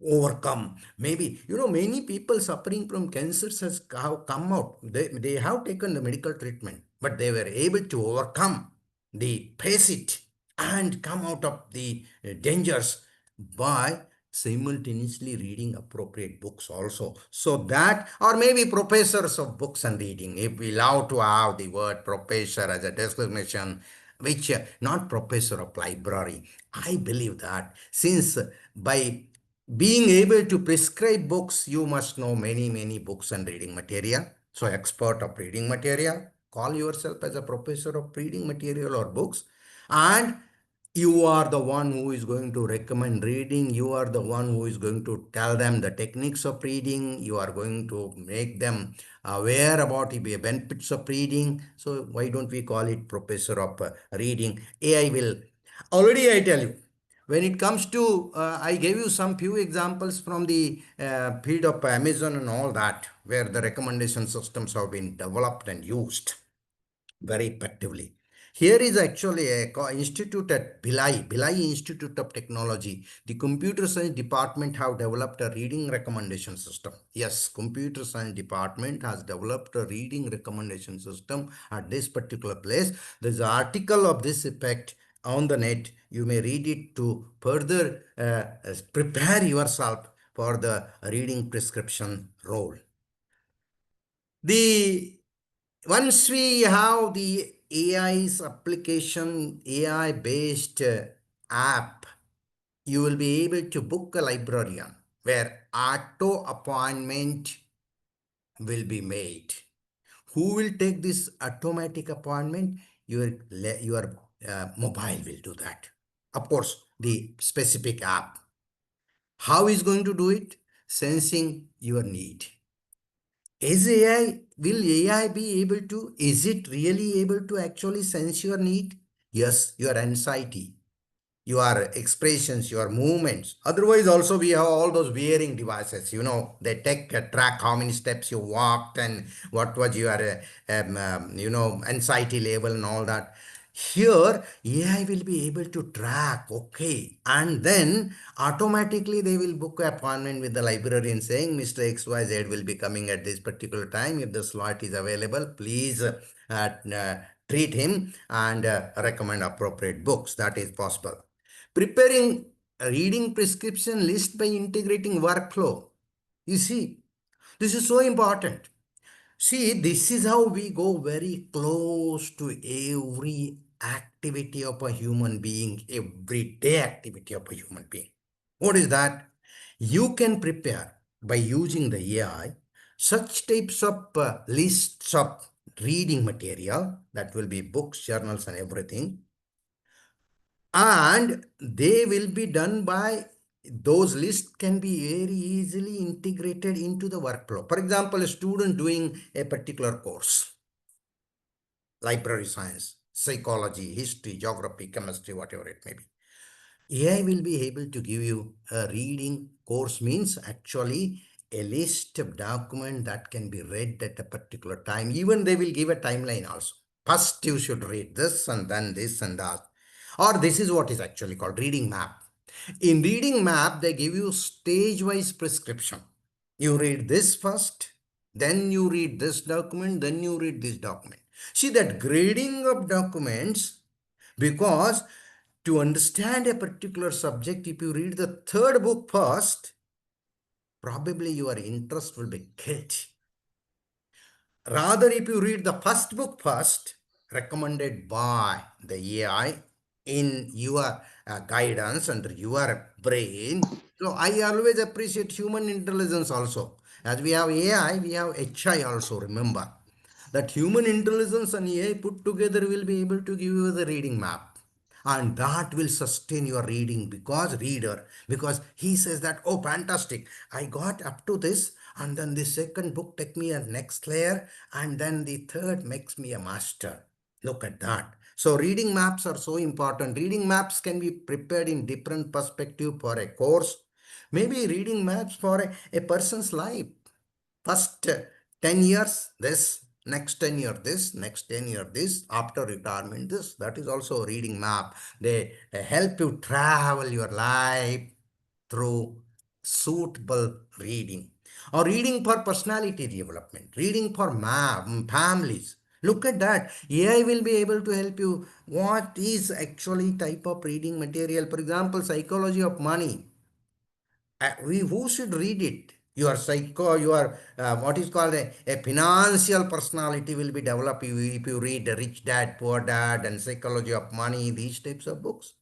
overcome. Maybe, many people suffering from cancers have come out. They have taken the medical treatment, but they were able to overcome face it and come out of the dangers by simultaneously reading appropriate books also. So that, or maybe professors of books and reading, if we love to have the word professor as a designation, which not professor of library. I believe that since by being able to prescribe books, you must know many books and reading material. So expert of reading material, call yourself as a professor of reading material or books, and you are the one who is going to recommend reading. You are the one who is going to tell them the techniques of reading. You are going to make them aware about the benefits of reading. So why don't we call it professor of reading? AI will, already I tell you, when it comes to, I gave you some few examples from the field of Amazon and all that, where the recommendation systems have been developed and used very effectively. Here is actually a institute at Bhilai Institute of Technology. The computer science department have developed a reading recommendation system. Yes, computer science department has developed a reading recommendation system at this particular place. There's an article of this effect on the net. You may read it to further prepare yourself for the reading prescription role. Once we have the AI's application, AI-based app, you will be able to book a librarian where auto appointment will be made. Who will take this automatic appointment? Your mobile will do that. Of course, the specific app. How is going to do it? Sensing your need. Will AI be able to, is it really able to actually sense your need? Yes, your anxiety, your expressions, your movements. Otherwise, also we have all those wearing devices. They track how many steps you walked and what was your anxiety level and all that. Here, AI will be able to track, okay, and then automatically they will book an appointment with the librarian saying, Mr. XYZ will be coming at this particular time. If the slot is available, please treat him and recommend appropriate books. That is possible. Preparing a reading prescription list by integrating workflow. You see, this is so important. See, this is how we go very close to every activity of a human being, everyday activity of a human being. What is that? You can prepare by using the AI such types of lists of reading material, that will be books, journals, and everything. And they will be done by, those lists can be very easily integrated into the workflow. For example, a student doing a particular course, library science, psychology, history, geography, chemistry, whatever it may be. AI will be able to give you a reading course, means actually a list of documents that can be read at a particular time. Even they will give a timeline also. First, you should read this and then this and that. Or this is what is actually called reading map. In reading map, they give you stage-wise prescription. You read this first, then you read this document, then you read this document. See, that grading of documents, because to understand a particular subject, if you read the third book first, probably your interest will be killed. Rather, if you read the first book first, recommended by the AI in your guidance under your brain. So I always appreciate human intelligence also. As we have AI, we have HI also, remember. That human intelligence and AI put together will be able to give you the reading map. And that will sustain your reading because he says that, oh, fantastic, I got up to this, and then the second book take me a next layer, and then the third makes me a master. Look at that. So reading maps are so important. Reading maps can be prepared in different perspective for a course. Maybe reading maps for a person's life. First 10 years, this, next 10 years, this, next 10 years, this, after retirement, this. That is also a reading map. They help you travel your life through suitable reading. Or reading for personality development, reading for families. Look at that. AI will be able to help you. What is actually type of reading material? For example, psychology of money. Who should read it? Your what is called a financial personality will be developed if you read Rich Dad, Poor Dad and Psychology of Money, these types of books.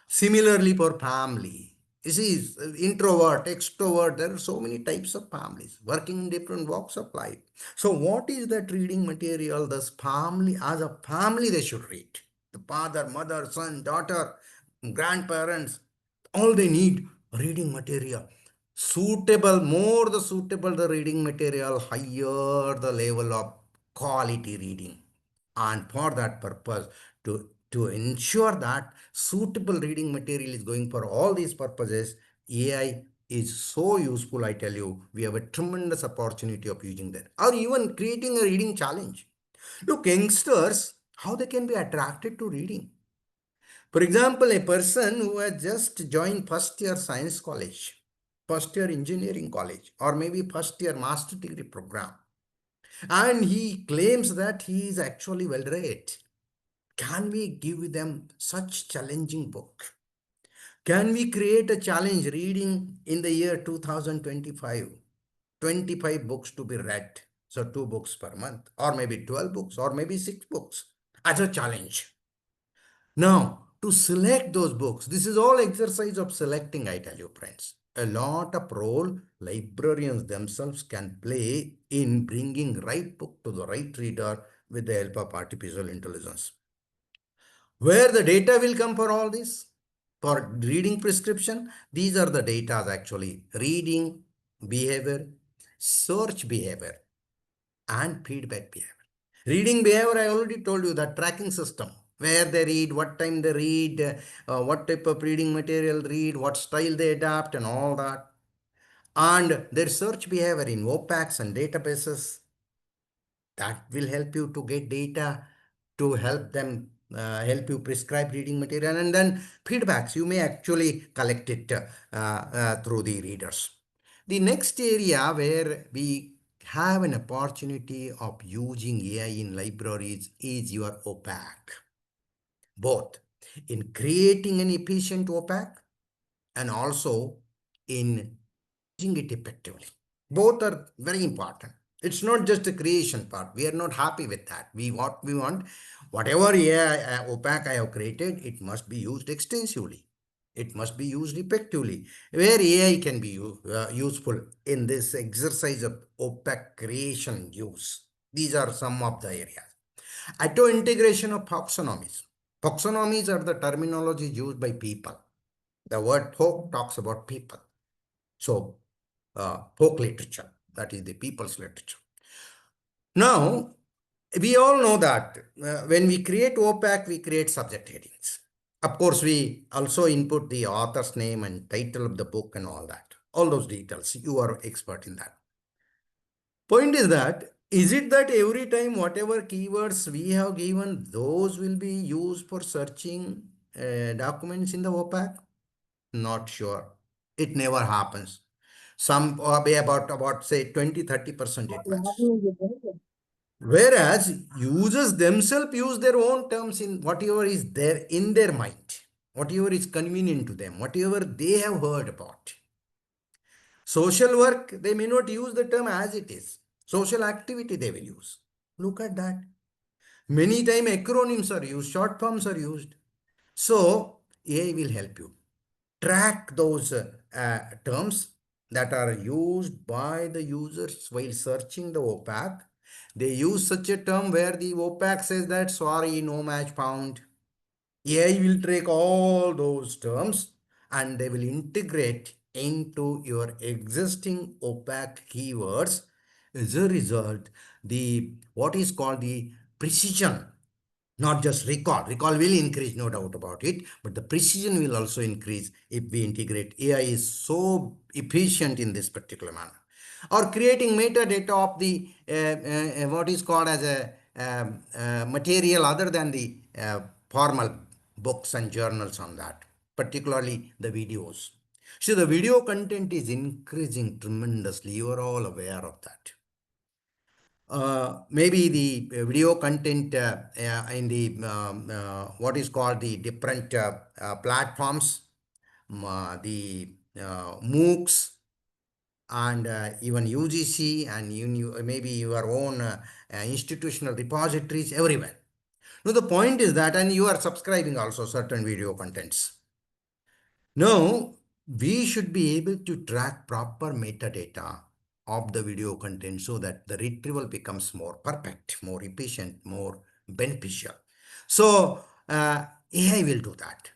Similarly for family, you see, introvert, extrovert, there are so many types of families working in different walks of life. So what is that reading material? This family, as a family, they should read. The father, mother, son, daughter, grandparents, all they need reading material. More the suitable the reading material, higher the level of quality reading. And for that purpose, to ensure that suitable reading material is going for all these purposes, AI is so useful, I tell you. We have a tremendous opportunity of using that. Or even creating a reading challenge. Look, youngsters, how they can be attracted to reading. For example, a person who has just joined first year science college, first year engineering college, or maybe first year master degree program, and he claims that he is actually well read. Can we give them such challenging book? Can we create a challenge reading in the year 2025? 25 books to be read. So 2 books per month, or maybe 12 books, or maybe 6 books as a challenge. Now, to select those books, this is all exercise of selecting, I tell you, friends. A lot of role librarians themselves can play in bringing right book to the right reader with the help of artificial intelligence. Where the data will come for all this? For reading prescription, these are the data actually. Reading behavior, search behavior, and feedback behavior. Reading behavior, I already told you, that tracking system, where they read, what time they read, what type of reading material read, what style they adapt, and all that. And their search behavior in OPACs and databases, that will help you to get data to help them help you prescribe reading material. And then feedbacks, you may actually collect it through the readers. The next area where we have an opportunity of using AI in libraries is your OPAC, both in creating an efficient OPAC and also in using it effectively. Both are very important. It's not just the creation part. We are not happy with that. We want whatever AI OPAC I have created, it must be used extensively. It must be used effectively. Where AI can be useful in this exercise of OPAC creation use. These are some of the areas. Auto integration of taxonomies. Taxonomies are the terminology used by people. The word folk talks about people. So, folk literature, that is the people's literature. Now, we all know that when we create OPAC, we create subject headings. Of course, we also input the author's name and title of the book and all that. All those details, you are expert in that. Point is that, is it that every time whatever keywords we have given, those will be used for searching documents in the OPAC? Not sure. It never happens. Some about say 20-30% it matches. Whereas users themselves use their own terms in whatever is there in their mind, whatever is convenient to them, whatever they have heard about. Social work, they may not use the term as it is. Social activity they will use. Look at that. Many times acronyms are used, short forms are used. So AI will help you track those terms that are used by the users while searching the OPAC. They use such a term where the OPAC says that sorry, no match found. AI will take all those terms and they will integrate into your existing OPAC keywords. As a result, the what is called the precision, not just recall will increase, no doubt about it, but the precision will also increase if we integrate. AI is so efficient in this particular manner. Or creating metadata of the what is called as a material other than the formal books and journals on that, particularly the videos. So the video content is increasing tremendously. You are all aware of that. Maybe the video content in the what is called the different platforms, the MOOCs, and even UGC, and maybe your own institutional repositories everywhere. Now the point is that, and you are subscribing also certain video contents. Now, we should be able to track proper metadata of the video content so that the retrieval becomes more perfect, more efficient, more beneficial. So, AI will do that.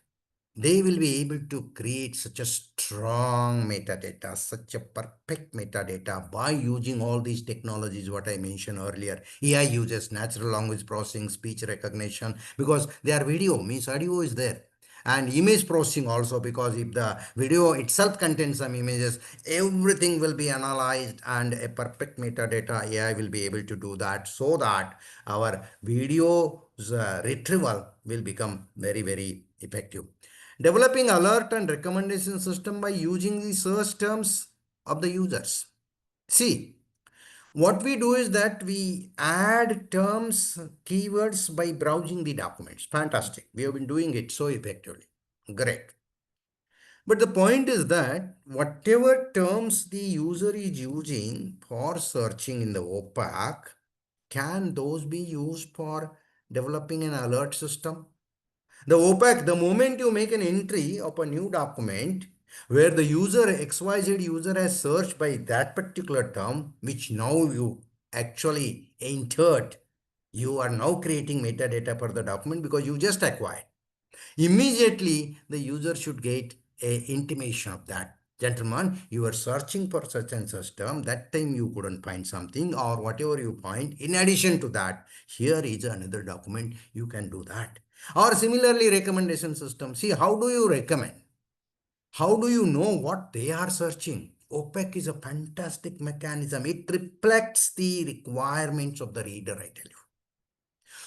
They will be able to create such a strong metadata, such a perfect metadata by using all these technologies, what I mentioned earlier. AI uses natural language processing, speech recognition, because their video means audio is there. And image processing also, because if the video itself contains some images, everything will be analyzed and a perfect metadata AI will be able to do that, so that our video's retrieval will become very, very effective. Developing alert and recommendation system by using the search terms of the users. See, What we do is that we add terms, keywords by browsing the documents. Fantastic. We have been doing it so effectively. Great. But the point is that whatever terms the user is using for searching in the OPAC, can those be used for developing an alert system? The OPAC, the moment you make an entry of a new document where the user, XYZ user has searched by that particular term, which now you actually entered, you are now creating metadata for the document because you just acquired. Immediately, the user should get a intimation of that. Gentlemen, you are searching for such and such term. That time you couldn't find something or whatever you find. In addition to that, here is another document. You can do that. Or similarly, recommendation system. See, how do you recommend? How do you know what they are searching? OPEC is a fantastic mechanism. It reflects the requirements of the reader, I tell you.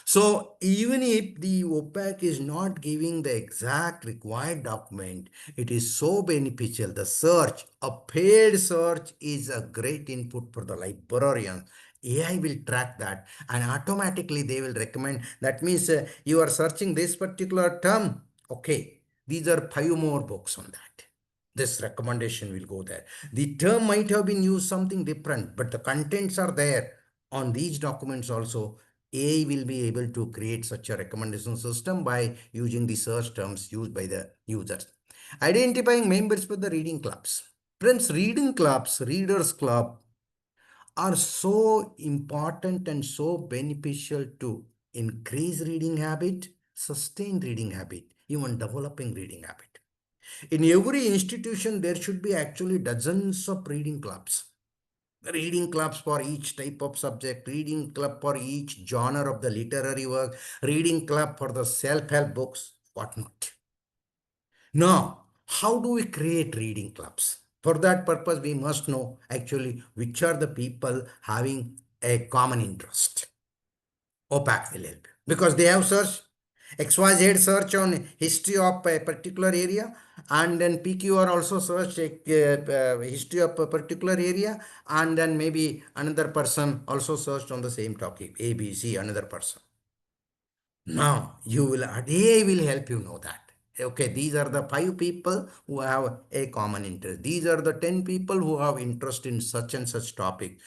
So even if the OPAC is not giving the exact required document, it is so beneficial. The search, a paid search is a great input for the librarian. AI will track that and automatically they will recommend. That means you are searching this particular term. Okay, these are 5 more books on that. This recommendation will go there. The term might have been used something different, but the contents are there on these documents also. AI will be able to create such a recommendation system by using the search terms used by the users. Identifying members for the reading clubs. Friends, reading clubs, readers club are so important and so beneficial to increase reading habit, sustain reading habit, even developing reading habit. In every institution, there should be actually dozens of reading clubs. Reading clubs for each type of subject, reading club for each genre of the literary work, reading club for the self-help books, whatnot. Now, how do we create reading clubs? For that purpose, we must know actually which are the people having a common interest. OPAC will help because they have searched XYZ search on history of a particular area, and then PQR also search history of a particular area, and then maybe another person also searched on the same topic, ABC, another person. Now you will, AI will help you know that. Okay, these are the 5 people who have a common interest. These are the 10 people who have interest in such and such topic.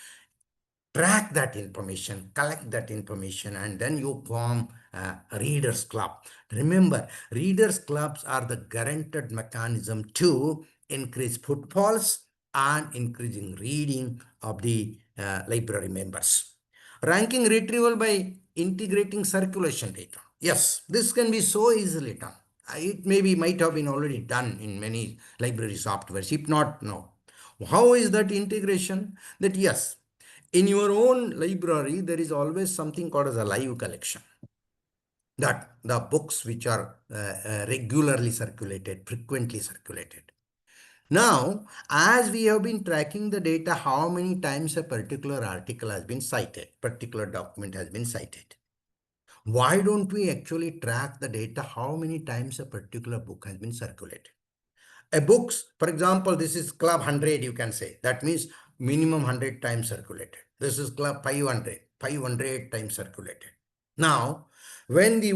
Track that information, collect that information, and then you form a readers club. Remember, readers clubs are the guaranteed mechanism to increase footfalls and increasing reading of the library members. Ranking retrieval by integrating circulation data. Yes, this can be so easily done. It maybe might have been already done in many library softwares. If not, no. How is that integration? That yes, in your own library, there is always something called as a live collection. That the books which are regularly circulated, frequently circulated. Now, as we have been tracking the data, how many times a particular article has been cited, particular document has been cited. Why don't we actually track the data, how many times a particular book has been circulated? A books, for example, this is club 100, you can say. That means minimum 100 times circulated. This is club 500 times circulated. Now, when the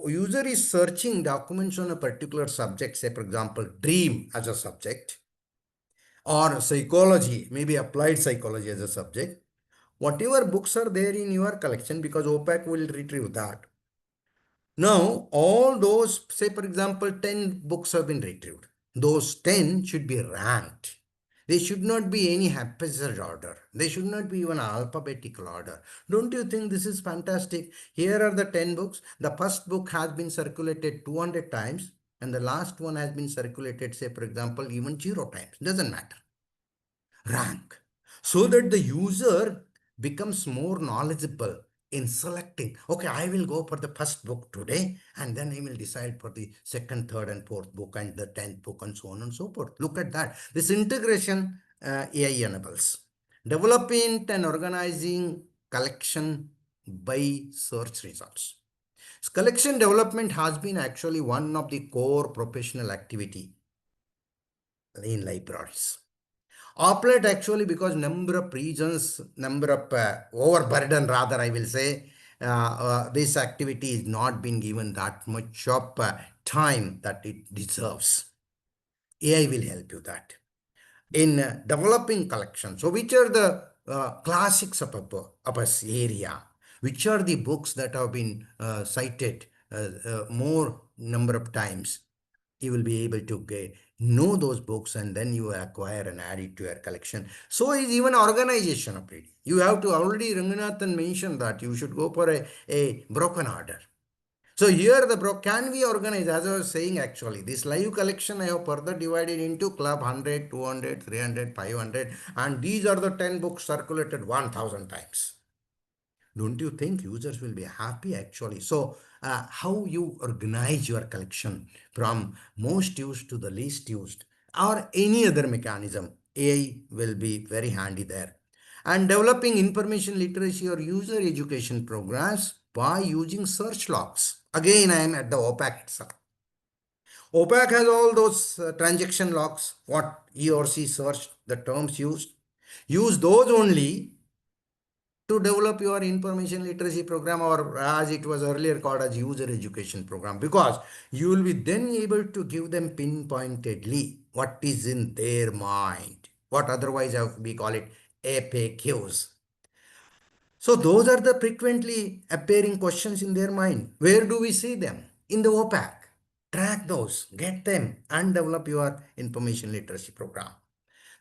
user is searching documents on a particular subject, say for example, dream as a subject, or psychology, maybe applied psychology as a subject, whatever books are there in your collection, because OPAC will retrieve that. Now, all those, say for example, 10 books have been retrieved. Those 10 should be ranked. They should not be any haphazard order. They should not be even alphabetical order. Don't you think this is fantastic? Here are the 10 books. The first book has been circulated 200 times and the last one has been circulated, say for example, even 0 times. Doesn't matter. Rank. So that the user becomes more knowledgeable in selecting, okay, I will go for the first book today and then I will decide for the second, third and fourth book and the 10th book and so on and so forth. Look at that. This integration AI enables. Development and organizing collection by search results. Collection development has been actually one of the core professional activity in libraries. Applet actually, because number of regions, number of overburden rather, I will say, this activity is not been given that much of time that it deserves. AI will help you that. In developing collection. So which are the classics of a area? Which are the books that have been cited more number of times? You will be able to know those books, and then you acquire and add it to your collection. So is even organization of reading. You have to already, Ranganathan mentioned that you should go for a broken order. So here can we organize, as I was saying actually, this live collection I have further divided into club 100, 200, 300, 500, and these are the 10 books circulated 1000 times. Don't you think users will be happy actually? So how you organize your collection from most used to the least used, or any other mechanism, AI will be very handy there. And developing information literacy or user education programs by using search logs. Again, I am at the OPAC itself. OPAC has all those transaction logs, what he or she searched, the terms used. Use those only to develop your information literacy program, or as it was earlier called as user education program, because you will be then able to give them pinpointedly what is in their mind, what otherwise we call it FAQs. So those are the frequently appearing questions in their mind. Where do we see them? In the OPAC. Track those, get them, and develop your information literacy program.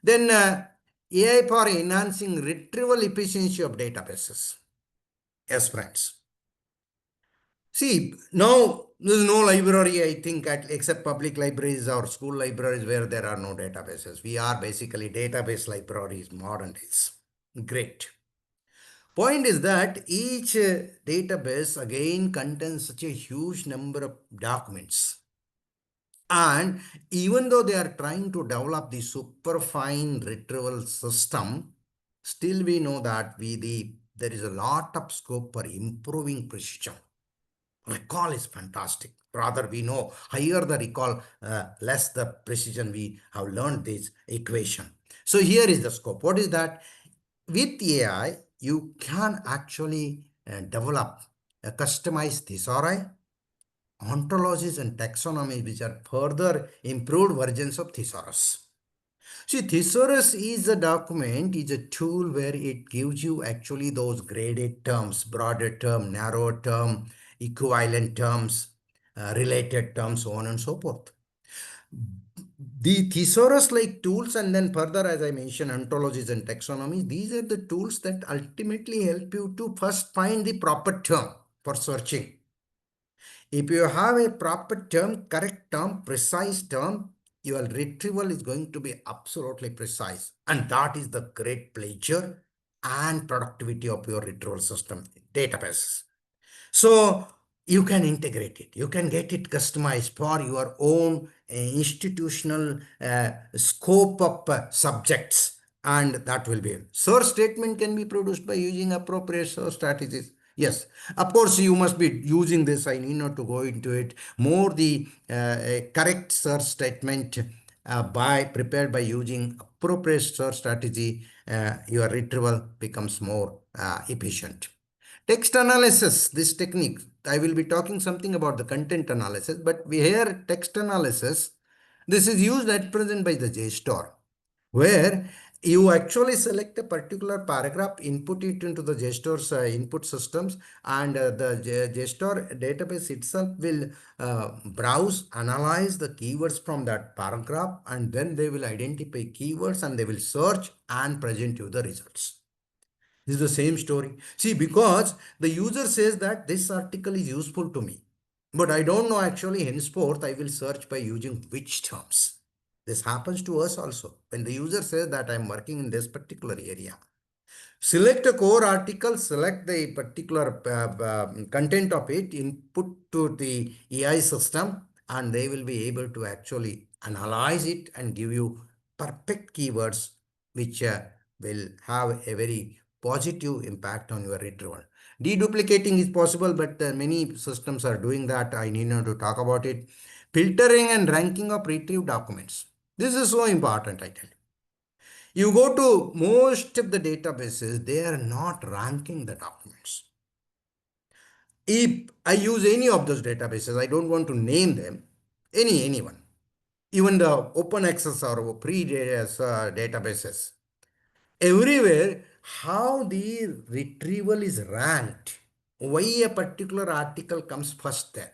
Then AI for enhancing retrieval efficiency of databases. Yes, friends. See, now there is no library, I think, except public libraries or school libraries where there are no databases. We are basically database libraries, modern days. Great. Point is that each database again contains such a huge number of documents. And even though they are trying to develop the superfine retrieval system, still we know that there is a lot of scope for improving precision. Recall is fantastic. Rather, we know higher the recall, less the precision. We have learned this equation. So here is the scope. What is that? With AI, you can actually develop a customized thesauri, ontologies, and taxonomies, which are further improved versions of thesaurus. See, thesaurus is a document, is a tool where it gives you actually those graded terms, broader term, narrow term, equivalent terms, related terms, so on and so forth. The thesaurus-like tools, and then further, as I mentioned, ontologies and taxonomies, these are the tools that ultimately help you to first find the proper term for searching. If you have a proper term, correct term, precise term, your retrieval is going to be absolutely precise. And that is the great pleasure and productivity of your retrieval system databases. So you can integrate it. You can get it customized for your own institutional scope of subjects. And that will be. Search statement can be produced by using appropriate search strategies. Yes, of course, you must be using this. I need not to go into it. More the correct search statement prepared by using appropriate search strategy, your retrieval becomes more efficient. Text analysis, this technique, I will be talking something about the content analysis, but we hear text analysis. This is used at present by the JSTOR, where you actually select a particular paragraph, input it into the JSTOR's input systems, and the JSTOR database itself will browse, analyze the keywords from that paragraph, and then they will identify keywords and they will search and present you the results. This is the same story. See, because the user says that this article is useful to me, but I don't know actually henceforth I will search by using which terms. This happens to us also. When the user says that I'm working in this particular area, select a core article, select the particular content of it, input to the AI system, and they will be able to actually analyze it and give you perfect keywords, which will have a very positive impact on your retrieval. Deduplicating is possible, but many systems are doing that. I need not to talk about it. Filtering and ranking of retrieved documents. This is so important, I tell you. You go to most of the databases, they are not ranking the documents. If I use any of those databases, I don't want to name them, anyone, even the open access or free databases, everywhere, how the retrieval is ranked, why a particular article comes first there.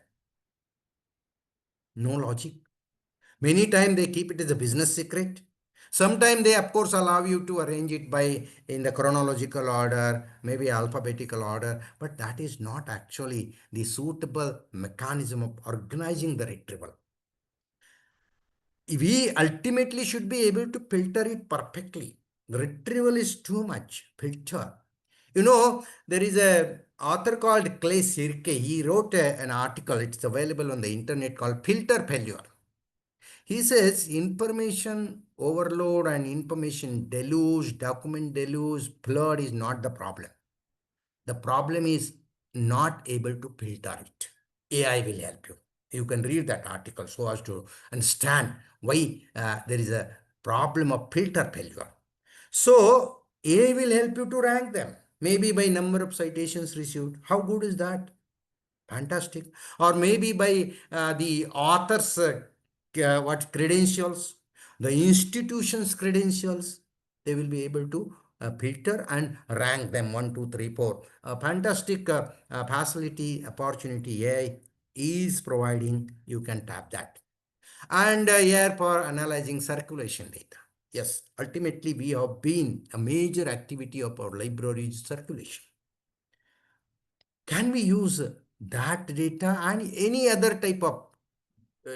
No logic. Many times they keep it as a business secret. Sometimes they, of course, allow you to arrange it by in the chronological order, maybe alphabetical order, but that is not actually the suitable mechanism of organizing the retrieval. We ultimately should be able to filter it perfectly. The retrieval is too much. Filter. You know, there is a author called Clay Sirke. He wrote an article. It's available on the internet called Filter Failure. He says information overload and information deluge, document deluge, flood is not the problem. The problem is not able to filter it. AI will help you. You can read that article so as to understand why there is a problem of filter failure. So AI will help you to rank them, maybe by number of citations received. How good is that? Fantastic. Or maybe by the author's what credentials, the institution's credentials, they will be able to filter and rank them 1, 2, 3, 4. A fantastic facility, opportunity AI is providing. You can tap that. And here for analyzing circulation data. Yes, ultimately we have been a major activity of our library's circulation. Can we use that data and any other type of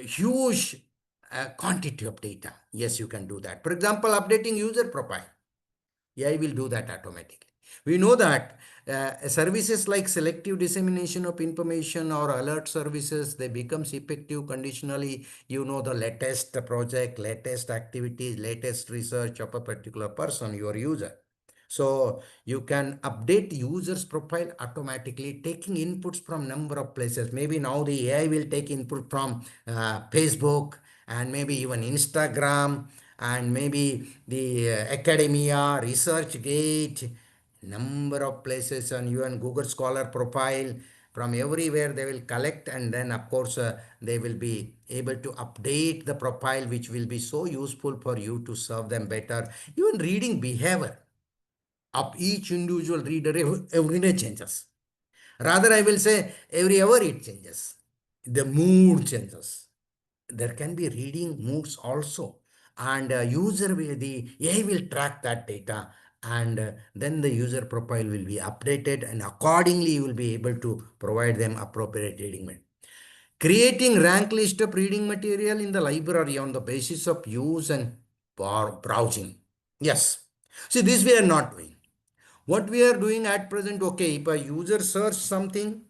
huge quantity of data? Yes, you can do that. For example, updating user profile. AI will do that automatically. We know that services like selective dissemination of information or alert services, they becomes effective conditionally. You know the latest project, latest activities, latest research of a particular person, your user. So you can update user's profile automatically, taking inputs from number of places. Maybe now the AI will take input from Facebook and maybe even Instagram and maybe the academia, ResearchGate, number of places on UN Google Scholar profile. From everywhere they will collect, and then of course they will be able to update the profile, which will be so useful for you to serve them better. Even reading behavior of each individual reader every day changes. Rather, I will say every hour it changes. The mood changes. There can be reading moods also. And user will, the AI will track that data, and then the user profile will be updated, and accordingly you will be able to provide them appropriate reading material. Creating rank list of reading material in the library on the basis of use and browsing. Yes. See, this we are not doing. What we are doing at present, okay, if a user search something,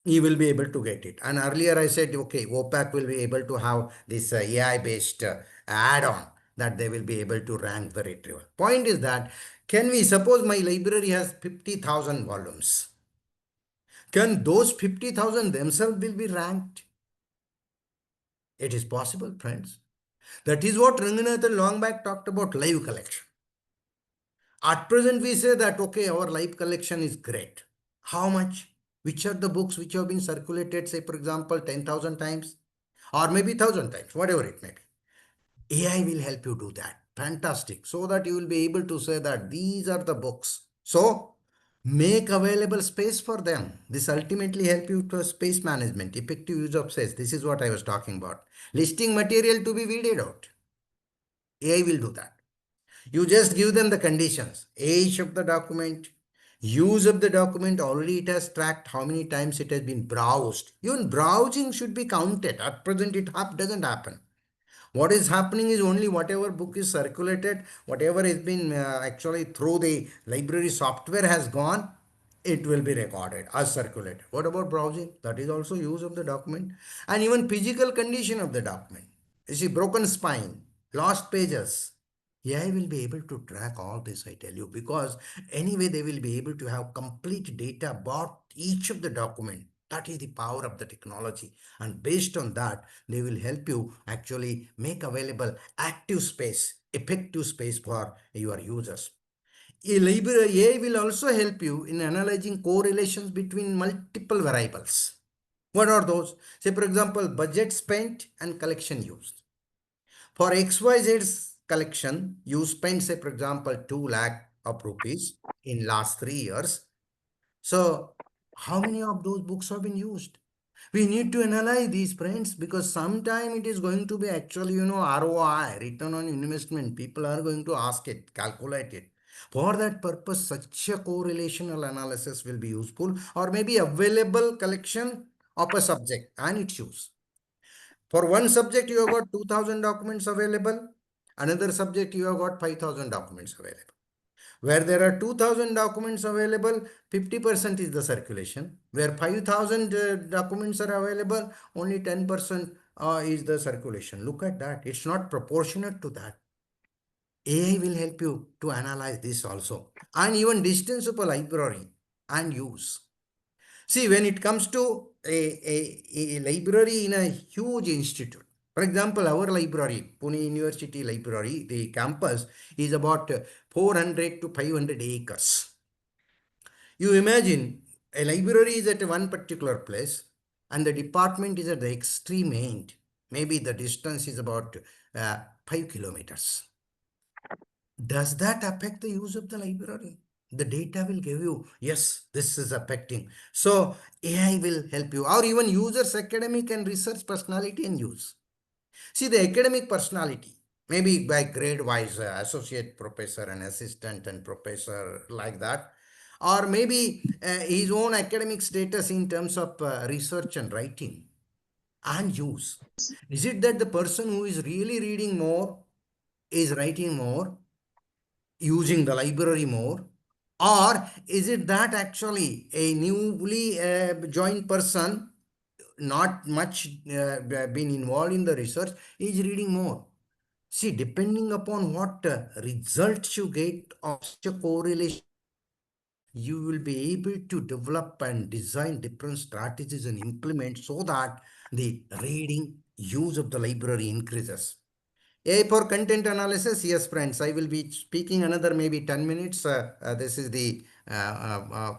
he will be able to get it. And earlier I said, okay, OPAC will be able to have this AI-based add-on that they will be able to rank the retrieval. Point is that, can we suppose my library has 50,000 volumes? Can those 50,000 themselves will be ranked? It is possible, friends. That is what Ranganathan long back talked about live collection. At present, we say that, okay, our live collection is great. How much? Which are the books which have been circulated, say, for example, 10,000 times or maybe 1,000 times, whatever it may be. AI will help you do that. Fantastic. So that you will be able to say that these are the books. So make available space for them. This ultimately help you to space management, effective use of space. This is what I was talking about. Listing material to be weeded out. AI will do that. You just give them the conditions, age of the document, use of the document, already it has tracked how many times it has been browsed. Even browsing should be counted. At present, it doesn't happen. What is happening is only whatever book is circulated, whatever has been actually through the library software has gone, it will be recorded as circulated. What about browsing? That is also use of the document. And even physical condition of the document. You see, broken spine, lost pages. AI will be able to track all this, I tell you, because anyway, they will be able to have complete data about each of the document. That is the power of the technology. And based on that, they will help you actually make available active space, effective space for your users. AI will also help you in analyzing correlations between multiple variables. What are those? Say, for example, budget spent and collection used. For XYZ's collection, you spent, say, for example, 2 lakh of rupees in last 3 years. So how many of those books have been used? We need to analyze these, friends, because sometime it is going to be actually, ROI, return on investment. People are going to ask it, calculate it. For that purpose, such a correlational analysis will be useful, or maybe available collection of a subject and its use. For one subject, you have got 2,000 documents available. Another subject, you have got 5,000 documents available. Where there are 2,000 documents available, 50% is the circulation. Where 5,000 documents are available, only 10% is the circulation. Look at that. It's not proportionate to that. AI will help you to analyze this also. And even distance of a library and use. See, when it comes to a library in a huge institute, for example, our library, Pune University Library, the campus is about 400 to 500 acres. You imagine a library is at one particular place and the department is at the extreme end. Maybe the distance is about 5 kilometers. Does that affect the use of the library? The data will give you, yes, this is affecting. So AI will help you, or even users' academic and research personality and use. See, the academic personality, maybe by grade wise, associate professor and assistant and professor, like that, or maybe his own academic status in terms of research and writing and use. Is it that the person who is really reading more is writing more, using the library more, or is it that actually a newly joined person, not much been involved in the research, is reading more? See, depending upon what results you get of such a correlation, you will be able to develop and design different strategies and implement so that the reading use of the library increases. A for content analysis, yes, friends, I will be speaking another maybe 10 minutes. This is the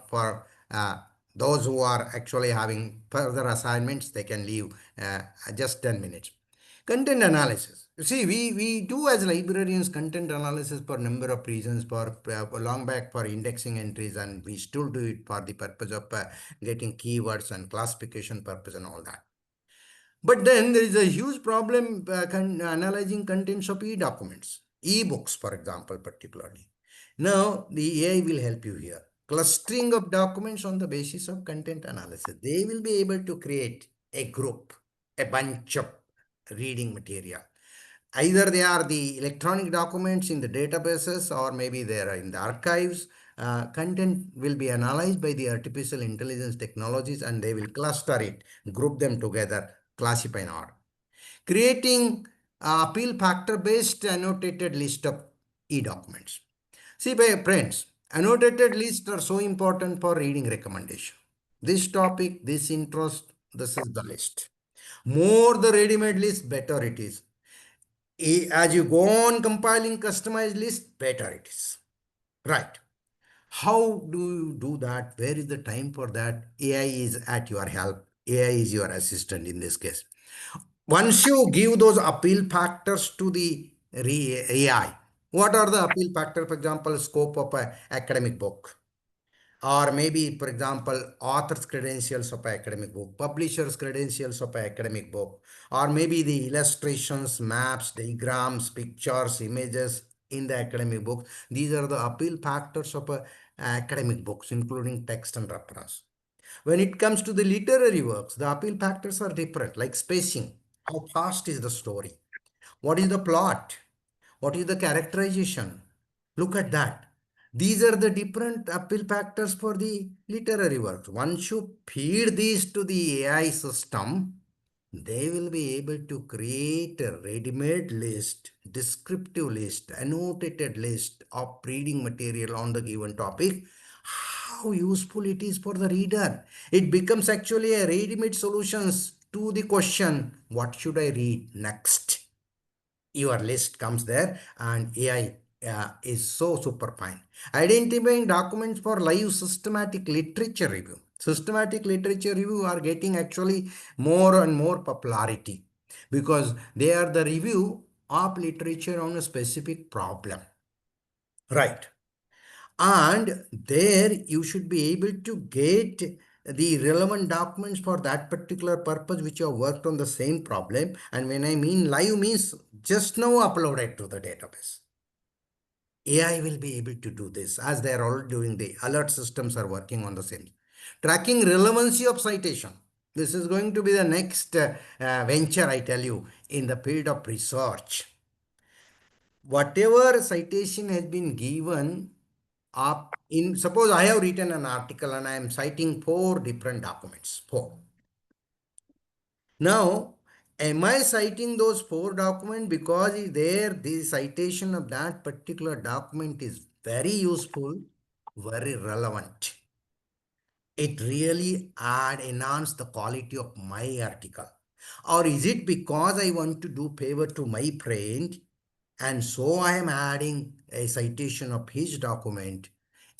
for those who are actually having further assignments, they can leave just 10 minutes. Content analysis. You see, we do as librarians content analysis for number of reasons, for long back for indexing entries, and we still do it for the purpose of getting keywords and classification purpose and all that. But then there is a huge problem analyzing contents of e-documents, e-books, for example, particularly. Now, the AI will help you here. Clustering of documents on the basis of content analysis. They will be able to create a group, a bunch of reading material. Either they are the electronic documents in the databases, or maybe they are in the archives. Content will be analyzed by the artificial intelligence technologies, and they will cluster it, group them together, classify in order. Creating appeal factor based annotated list of e-documents. See, my friends, annotated lists are so important for reading recommendation. This topic, this interest, this is the list. More the ready-made list, better it is. As you go on compiling customized list, better it is. Right. How do you do that? Where is the time for that? AI is at your help. AI is your assistant in this case. Once you give those appeal factors to the AI, what are the appeal factors? For example, scope of an academic book, or maybe, for example, author's credentials of an academic book, publisher's credentials of an academic book, or maybe the illustrations, maps, diagrams, pictures, images in the academic book. These are the appeal factors of academic books, including text and reference. When it comes to the literary works, the appeal factors are different, like spacing. How fast is the story? What is the plot? What is the characterization? Look at that. These are the different appeal factors for the literary works. Once you feed these to the AI system, they will be able to create a ready-made list, descriptive list, annotated list of reading material on the given topic. How how useful it is for the reader. It becomes actually a ready-made solutions to the question, what should I read next? Your list comes there, and AI is so super fine. Identifying documents for live systematic literature review. Systematic literature review are getting actually more and more popularity because they are the review of literature on a specific problem. Right. And there you should be able to get the relevant documents for that particular purpose which you have worked on the same problem. And when I mean live means just now uploaded to the database. AI will be able to do this as they are all doing. The alert systems are working on the same. Tracking relevancy of citation. This is going to be the next venture, I tell you, in the field of research. Whatever citation has been given up in, suppose I have written an article and I am citing 4 different documents. 4. Now, am I citing those 4 documents because the citation of that particular document is very useful, very relevant. It really enhance the quality of my article. Or is it because I want to do favor to my friend and so I am adding a citation of his document?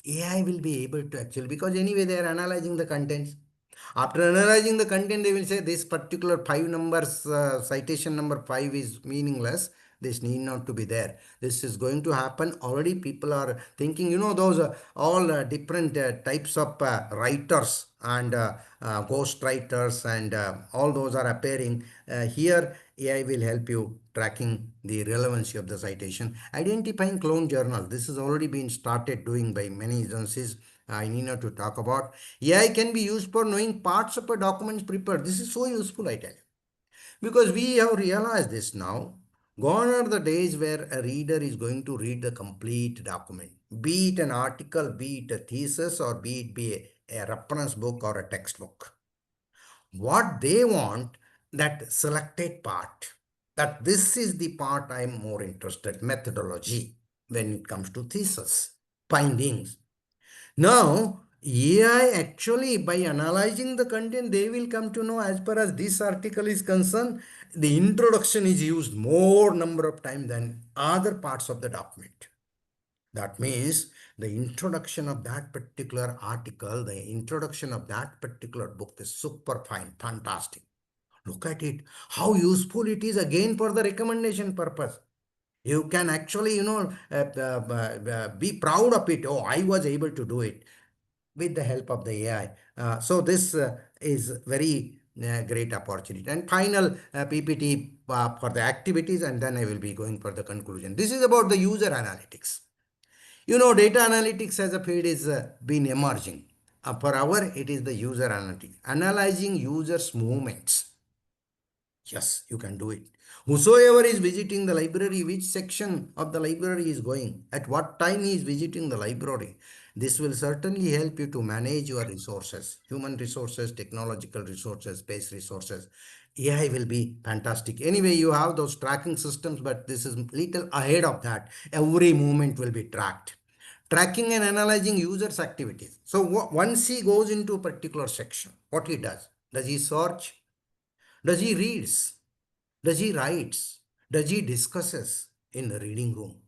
AI will be able to actually, because anyway they are analyzing the contents. After analyzing the content, they will say this particular 5 numbers, citation number 5 is meaningless. This need not to be there. This is going to happen. Already people are thinking, those all different types of writers and ghost writers and all those are appearing. Here, AI will help you tracking the relevancy of the citation. Identifying clone journal. This has already been started doing by many agencies. I need not to talk about. AI can be used for knowing parts of a document prepared. This is so useful, I tell you. Because we have realized this now. Gone are the days where a reader is going to read the complete document, be it an article, be it a thesis, or be it a reference book or a textbook. What they want, that selected part, that this is the part I am more interested, methodology, when it comes to thesis, findings. Now, AI actually, by analyzing the content, they will come to know, as far as this article is concerned, the introduction is used more number of times than other parts of the document. That means the introduction of that particular article, the introduction of that particular book is super fine, fantastic. Look at it, how useful it is again for the recommendation purpose. You can actually, be proud of it. Oh, I was able to do it with the help of the AI. So this is very great opportunity. And final PPT for the activities, and then I will be going for the conclusion. This is about the user analytics. Data analytics as a field is been emerging. For our, it is the user analytics, analyzing users' movements. Yes, you can do it. Whosoever is visiting the library, which section of the library is going, at what time he is visiting the library. This will certainly help you to manage your resources, human resources, technological resources, space resources. AI will be fantastic. Anyway, you have those tracking systems, but this is little ahead of that. Every movement will be tracked. Tracking and analyzing users' activities. So once he goes into a particular section, what he does he search? Does he reads? Does he writes? Does he discusses in the reading room?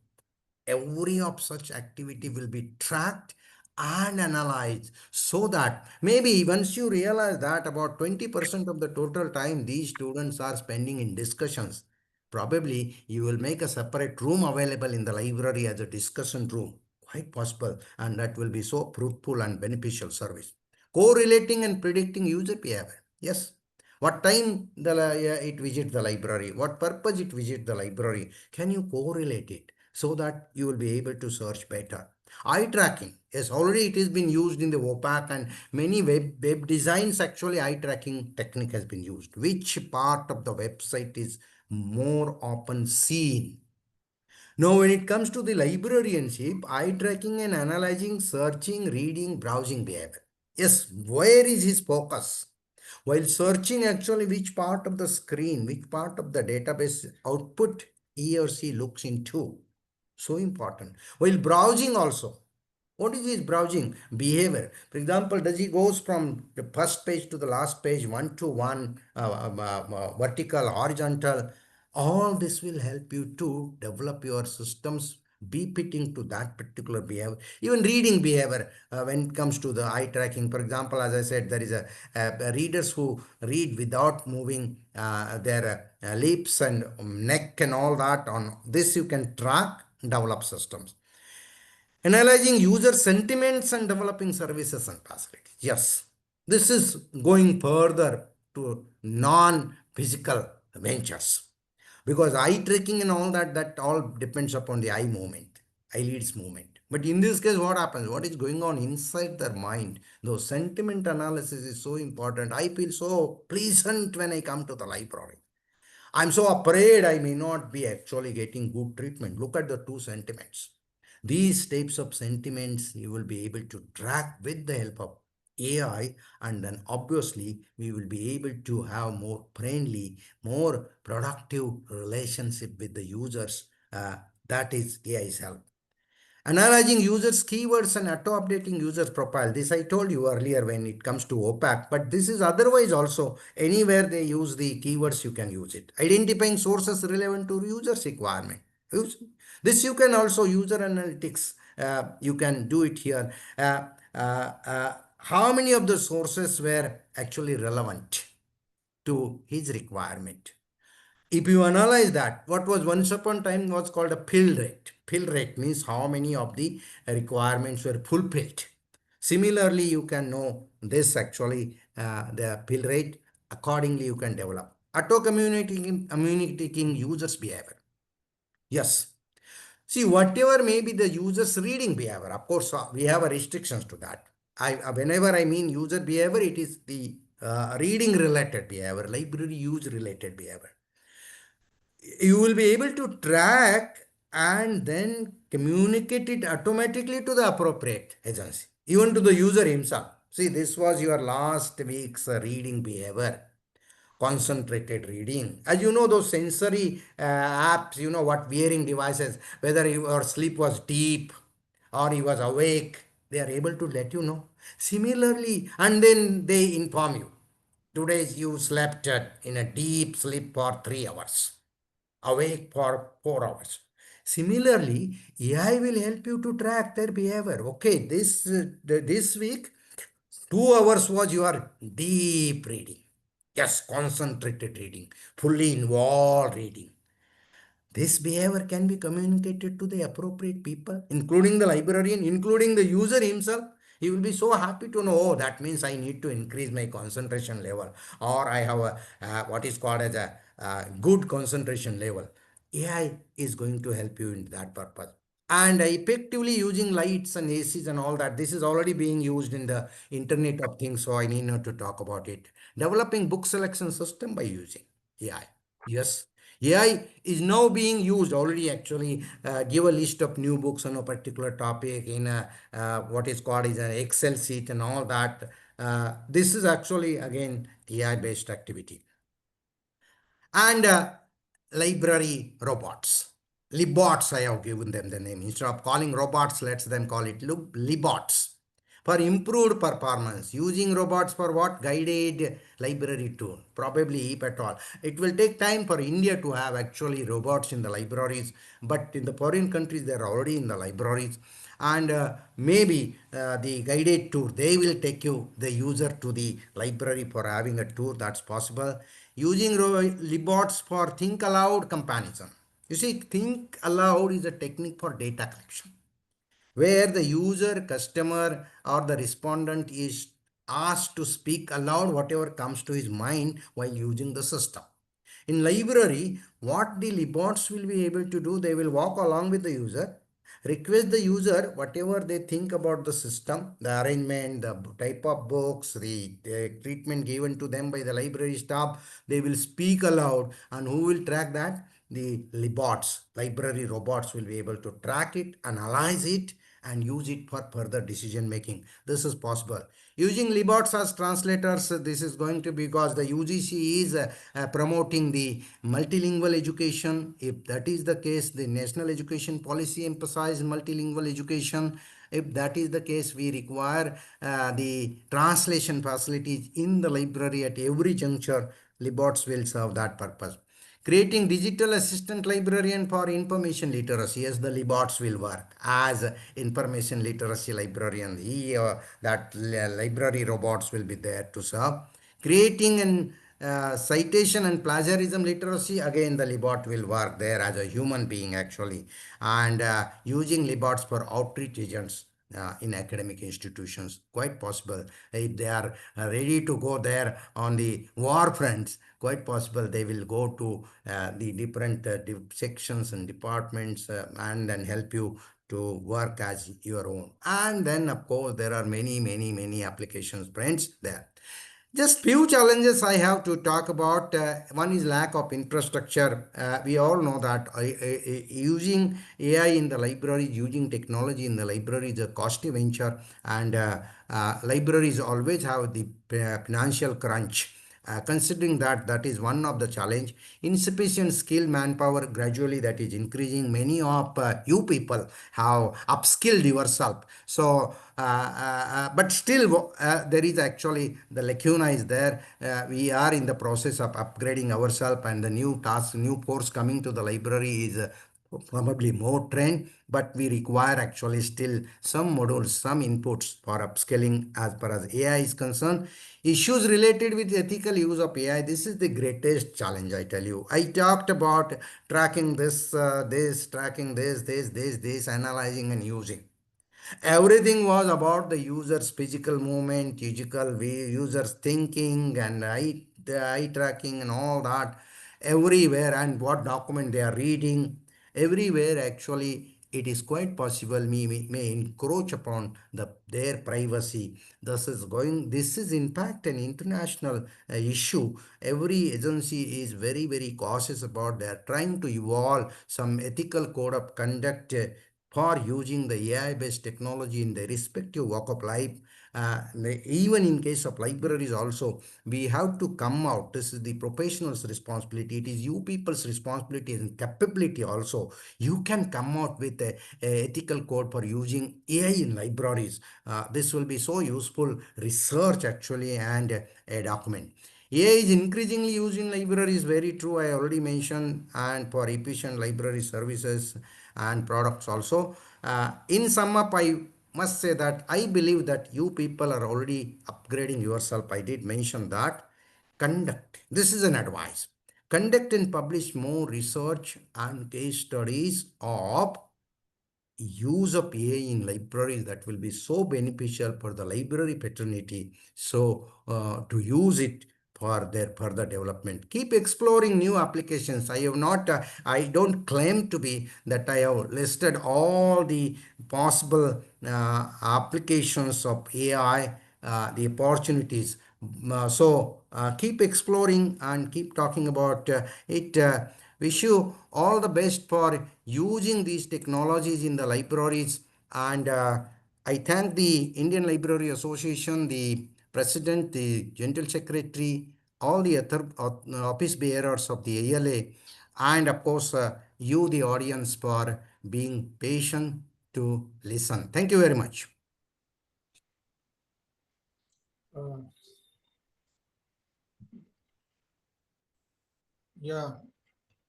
Every of such activity will be tracked and analyzed, so that maybe once you realize that about 20% of the total time these students are spending in discussions, probably you will make a separate room available in the library as a discussion room. Quite possible, and that will be so fruitful and beneficial service. Correlating and predicting user behavior. Yes. What time it visits the library, what purpose it visits the library, can you correlate it so that you will be able to search better? Eye tracking, yes, already it has been used in the OPAC and many web designs. Actually, eye tracking technique has been used. Which part of the website is more often seen? Now, when it comes to the librarianship, eye tracking and analyzing, searching, reading, browsing behavior. Yes, where is his focus? While searching, actually, which part of the screen, which part of the database output he or she looks into. So important. While browsing also, What is his browsing behavior? For example, does he goes from the first page to the last page, one to one, vertical, horizontal? All this will help you to develop your systems befitting to that particular behavior. Even reading behavior, when it comes to the eye tracking, for example, as I said, there is a readers who read without moving their lips and neck and all that. On this, you can track, develop systems. Analyzing user sentiments and developing services and facilities. Yes, this is going further to non-physical ventures, because eye tracking and all that, that all depends upon the eye movement, eyelids movement. But in this case, what happens? What is going on inside their mind? Those sentiment analysis is so important. I feel so pleasant when I come to the library. I'm so afraid I may not be actually getting good treatment. Look at the two sentiments. These types of sentiments you will be able to track with the help of AI, and then obviously we will be able to have more friendly, more productive relationship with the users. That is AI's help. Analyzing users' keywords and auto-updating users' profile. This I told you earlier when it comes to OPAC, but this is otherwise also. Anywhere they use the keywords, you can use it. Identifying sources relevant to users' requirement. This you can also user analytics. You can do it here. How many of the sources were actually relevant to his requirement? If you analyze that, what was once upon a time was called a fill rate. Fill rate means how many of the requirements were fulfilled. Similarly, you can know this actually, the fill rate. Accordingly, you can develop. Auto communicating users' behavior. Yes. See, whatever may be the user's reading behavior, of course, we have restrictions to that. Whenever I mean user behavior, it is the reading related behavior, library use related behavior. You will be able to track and then communicate it automatically to the appropriate agency, even to the user himself. See, this was your last week's reading behavior, concentrated reading. As you know, those sensory apps, you know what, wearing devices, whether your sleep was deep or he was awake, they are able to let you know. Similarly, and then they inform you, today you slept in a deep sleep for 3 hours, awake for 4 hours. Similarly, AI will help you to track their behavior. Okay, this week, 2 hours was your deep reading. Yes, concentrated reading, fully involved reading. This behavior can be communicated to the appropriate people, including the librarian, including the user himself. He will be so happy to know, oh, that means I need to increase my concentration level, or I have a what is called as a good concentration level. AI is going to help you in that purpose. And effectively using lights and ACs and all that, this is already being used in the Internet of Things, so I need not to talk about it. Developing book selection system by using AI. Yes. AI is now being used already, actually give a list of new books on a particular topic in a, what is called is an Excel sheet and all that. This is actually again AI based activity. And library robots. Libots, I have given them the name. Instead of calling robots, let's them call it libots. For improved performance, using robots for what? Guided library tool, probably if at all. It will take time for India to have actually robots in the libraries, but in the foreign countries, they're already in the libraries. And maybe the guided tour, they will take you, the user, to the library for having a tour. That's possible. Using libots for think aloud comparison. You see, think aloud is a technique for data collection, where the user, customer, or the respondent is asked to speak aloud whatever comes to his mind while using the system. In library, what the libots will be able to do, they will walk along with the user, request the user whatever they think about the system, the arrangement, the type of books, the treatment given to them by the library staff. They will speak aloud, and who will track that? The libots, library robots, will be able to track it, analyze it, and use it for further decision making. This is possible. Using libots as translators, this is going to be because the UGC is promoting the multilingual education. If that is the case, the national education policy emphasizes multilingual education. If that is the case, we require the translation facilities in the library at every juncture. Libots will serve that purpose. Creating digital assistant librarian for information literacy. Yes, the Libots will work as information literacy librarian. That library robots will be there to serve. Creating an citation and plagiarism literacy, again the Libot will work there as a human being actually, and using Libots for outreach agents in academic institutions, quite possible. If they are ready to go there on the war fronts, quite possible they will go to the different sections and departments and then help you to work as your own. And then of course there are many applications, friends, there. Just few challenges I have to talk about. One is lack of infrastructure. We all know that using AI in the library, using technology in the library is a costly venture, and libraries always have the financial crunch. Considering that, that is one of the challenge. Insufficient skilled manpower, gradually that is increasing. Many of you people have upskilled yourself. So, but still there is actually the lacuna is there. We are in the process of upgrading ourselves, and the new task, new course coming to the library is probably more trend, but we require actually still some modules, some inputs for upscaling as far as AI is concerned. Issues related with ethical use of AI, this is the greatest challenge, I tell you. I talked about tracking this, tracking this, analyzing and using. Everything was about the user's physical movement, physical way, user's thinking, and eye tracking and all that. Everywhere, and what document they are reading. Everywhere, actually, it is quite possible may encroach upon their privacy. This is in fact an international issue. Every agency is very cautious about. They are trying to evolve some ethical code of conduct for using the AI-based technology in the respective walk of life. Even in case of libraries also, we have to come out. This is the professional's responsibility. It is you people's responsibility and capability also. You can come out with a ethical code for using AI in libraries. This will be so useful research actually, and a document. AI is increasingly used in libraries, very true, I already mentioned, and for efficient library services and products also. In sum up, I must say that I believe that you people are already upgrading yourself. I did mention that. Conduct, this is an advice. Conduct and publish more research and case studies of use of AI in libraries. That will be so beneficial for the library fraternity. So to use it for their further development. Keep exploring new applications. I have not, I don't claim to be that I have listed all the possible applications of AI, the opportunities. Keep exploring and keep talking about it. Wish you all the best for using these technologies in the libraries. And I thank the Indian Library Association, the President, the General Secretary, all the other office bearers of the ALA, and of course, you, the audience, for being patient to listen. Thank you very much. Yeah,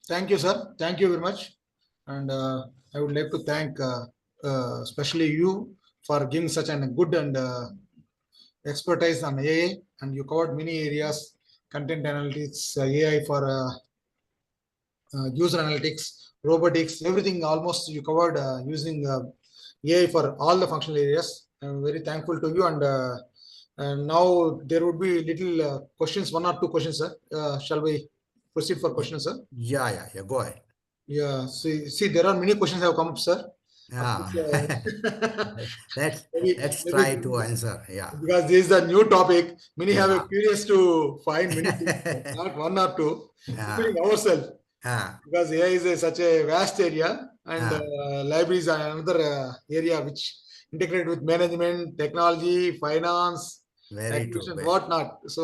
thank you, sir. Thank you very much. And I would like to thank especially you for giving such a good and expertise on AI. And you covered many areas: content analytics, AI for user analytics, robotics, everything almost you covered using AI for all the functional areas. I'm very thankful to you. And now there would be little questions, one or two questions, sir. Shall we proceed for questions, sir? Yeah. Go ahead. Yeah. See, there are many questions have come up, sir. Yeah. Let's Maybe try to answer. Yeah. because this is a new topic. Many have Yeah. a curious to find many things, not one or two, including ourselves. Because AI is such a vast area, and libraries are another area which integrated with management, technology, finance, Very true. acquisition, whatnot. So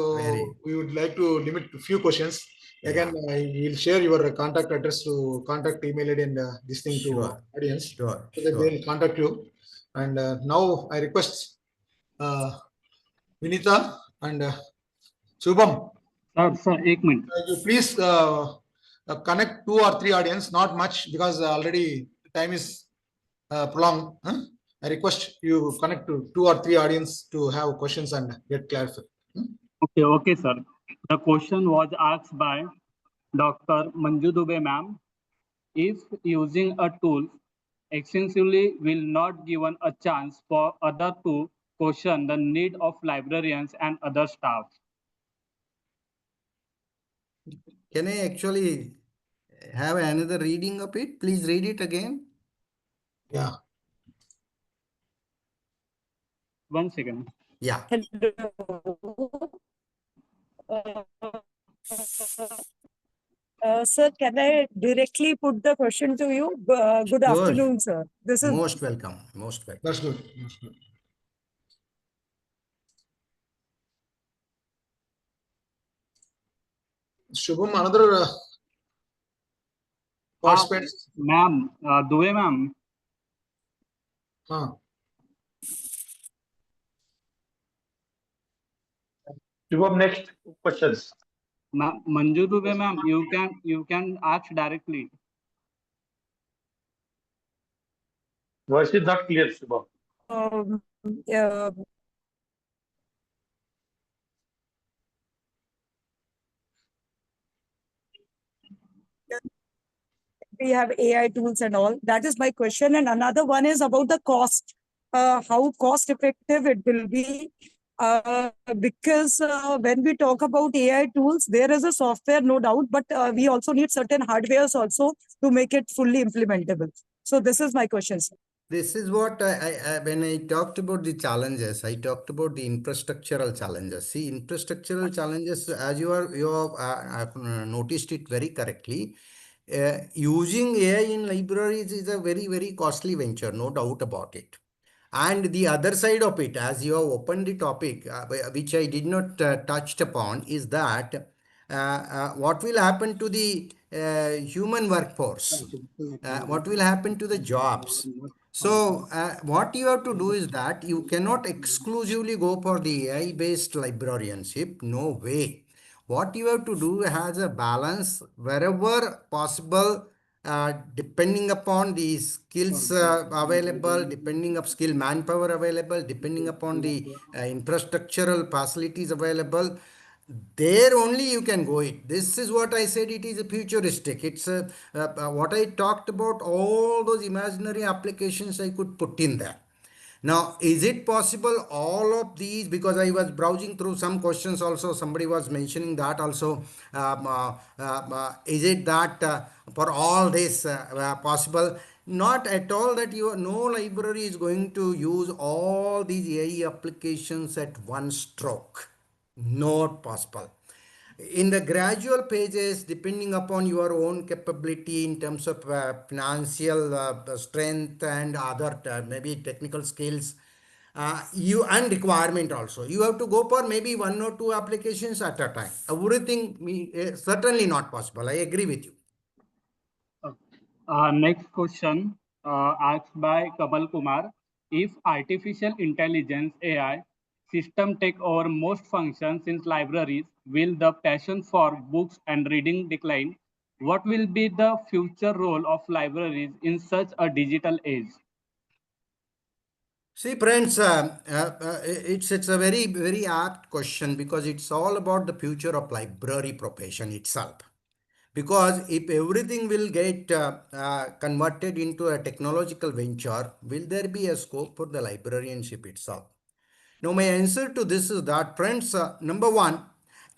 we would like to limit to few questions. Again, I will share your contact address to contact email ID and this thing to audience, so that they will contact you. And now I request Vinita and Shubham, Sir, एक minute. you please connect 2 or 3 audience, not much because already time is prolonged. I request you connect to 2 or 3 audience to have questions and get clarified. Okay, sir. The question was asked by Dr. Manju Dubey, ma'am. If using a tool extensively will not given a chance for other to question the need of librarians and other staff. Can I actually have another reading of it? Please read it again. Yeah. 1 second. Yeah. Sir, can I directly put the question to you? Good Sure. afternoon, sir. This is Most welcome. Most welcome. That's good. That's good. Shubham, another participant. Ma'am, Dubey, ma'am. Shubham, next questions. Manju Dubey, ma'am, you can ask directly. Voice is not clear, Shubham. we have AI tools and all. That is my question. And another one is about the cost. How cost effective it will be. Because when we talk about AI tools, there is a software, no doubt, but we also need certain hardwares also to make it fully implementable. So this is my question, sir. This is what when I talked about the challenges, I talked about the infrastructural challenges. See, infrastructural challenges, as you have noticed it very correctly. Using AI in libraries is a very, very costly venture, no doubt about it. And the other side of it, as you have opened the topic, which I did not touched upon, is that what will happen to the human workforce? What will happen to the jobs? So what you have to do is that you cannot exclusively go for the AI-based librarianship. No way. What you have to do has a balance wherever possible, depending upon the skills available, depending of skill manpower available, depending upon the infrastructural facilities available. There only you can go it. This is what I said, it is a futuristic. It's what I talked about, all those imaginary applications I could put in there. Now, is it possible all of these, because I was browsing through some questions also, somebody was mentioning that also, is it that for all this possible? Not at all, that no library is going to use all these AI applications at one stroke. Not possible. In the gradual pages, depending upon your own capability in terms of financial strength and other maybe technical skills, you and requirement also, you have to go for maybe 1 or 2 applications at a time. Everything certainly not possible. I agree with you. Next question asked by Kamal Kumar. If artificial intelligence AI system take over most functions in libraries, will the passion for books and reading decline? What will be the future role of libraries in such a digital age? See, friends, it's a very, very apt question, because it's all about the future of library profession itself. Because if everything will get converted into a technological venture, will there be a scope for the librarianship itself? Now, my answer to this is that, friends, number one,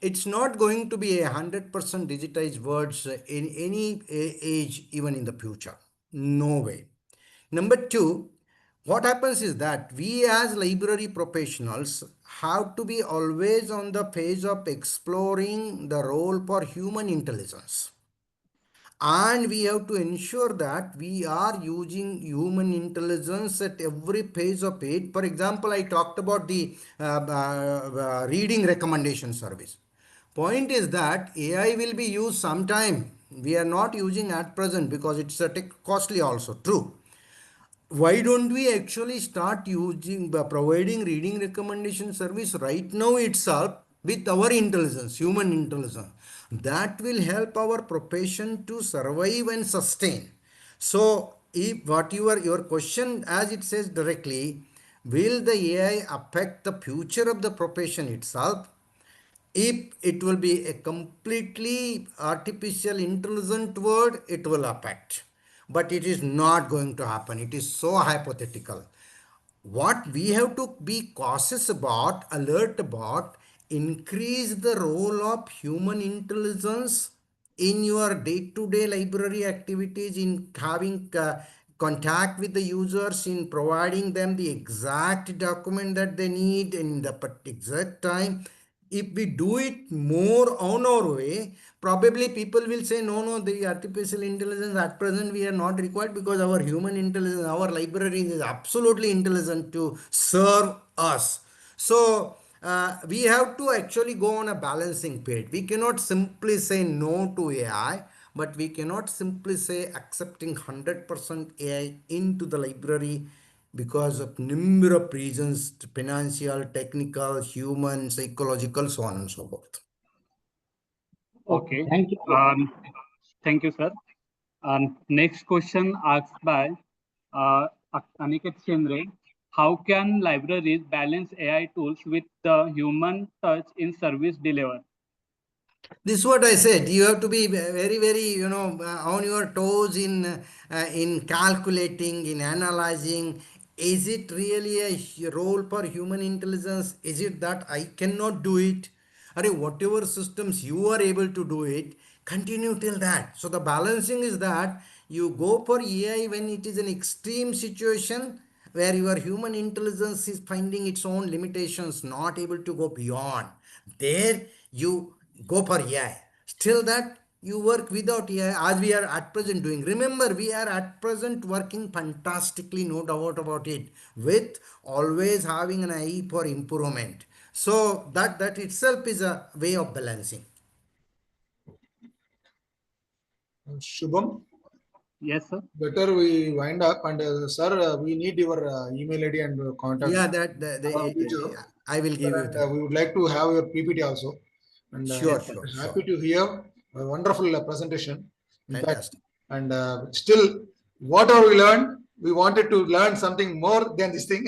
it's not going to be 100% digitized words in any age, even in the future. No way. Number two, what happens is that we as library professionals have to be always on the phase of exploring the role for human intelligence. And we have to ensure that we are using human intelligence at every phase of it. For example, I talked about the reading recommendation service. Point is that AI will be used sometime. We are not using at present because it's costly also. True. why don't we actually start using providing reading recommendation service right now itself with our intelligence, human intelligence? That will help our profession to survive and sustain. So if what your question, as it says directly, will the AI affect the future of the profession itself? If it will be a completely artificial intelligent word, it will affect. But it is not going to happen. It is so hypothetical. What we have to be cautious about, alert about, increase the role of human intelligence in your day-to-day library activities, in having contact with the users, in providing them the exact document that they need in the exact time. If we do it more on our way, probably people will say, no, the artificial intelligence at present we are not required, because our human intelligence, our library is absolutely intelligent to serve us. So we have to actually go on a balancing period. We cannot simply say no to AI, but we cannot simply say accepting 100% AI into the library, because of number of reasons: financial, technical, human, psychological, so on and so forth. Okay. Thank you. Thank you, sir. Next question asked by Aniket Shendre. How can libraries balance AI tools with the human touch in service delivery? This is what I said. You have to be very, very, on your toes in calculating, in analyzing. Is it really a role for human intelligence? Is it that I cannot do it? Or whatever systems you are able to do it, continue till that. So the balancing is that you go for AI when it is an extreme situation where your human intelligence is finding its own limitations, not able to go beyond. There you go for AI. Still that you work without AI, as we are at present doing. Remember, we are at present working fantastically, no doubt about it, with always having an eye for improvement. So that itself is a way of balancing. Shubham, Yes, sir. better we wind up, and sir, we need your email ID and contact. Yeah, I will give you And that. we would like to have your PPT also. And Sure, Yes, sir. sure, happy sure. to hear a wonderful presentation. In fact, Fantastic. and still, whatever we learned, we wanted to learn something more than this thing.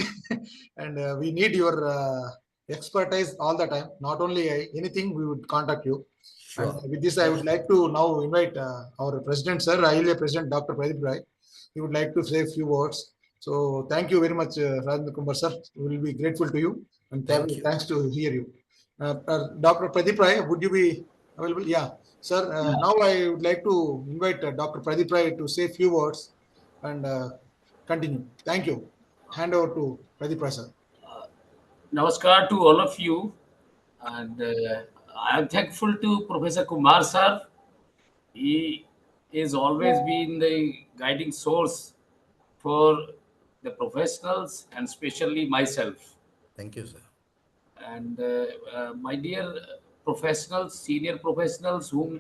And we need your expertise all the time. Not only anything, we would contact you. And Sure. with this, I would like to now invite our president, sir, ILA President Dr. Pradip Rai. He would like to say a few words. So thank you very much, Rajendra Kumbhar, sir. We will be grateful to you, and Thank you. thanks to hear you. Dr. Pradip Rai, would you be available? Yeah, sir. Now I would like to invite Dr. Pradip Rai to say a few words and continue. Thank you. Hand over to Pradip Rai, sir. Namaskar to all of you, and I am thankful to Professor Kumar sir. He has always been the guiding source for the professionals and especially myself. Thank you, sir. And my dear professionals, senior professionals who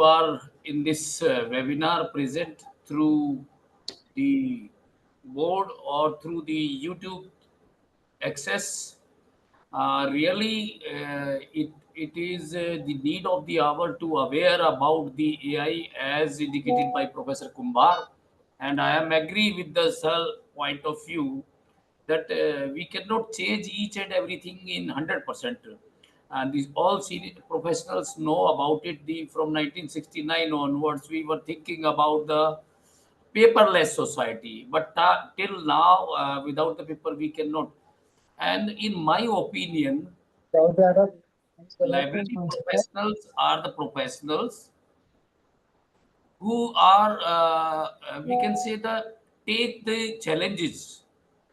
are in this webinar present through the board or through the YouTube access. Really, it is the need of the hour to aware about the AI as indicated by Professor Kumbhar, and I am agree with the sir point of view that we cannot change each and everything in 100%. And these all senior professionals know about it. From 1969 onwards, we were thinking about the paperless society, but till now, without the paper, we cannot. And in my opinion, library professionals are the professionals who are, we can say, take the challenges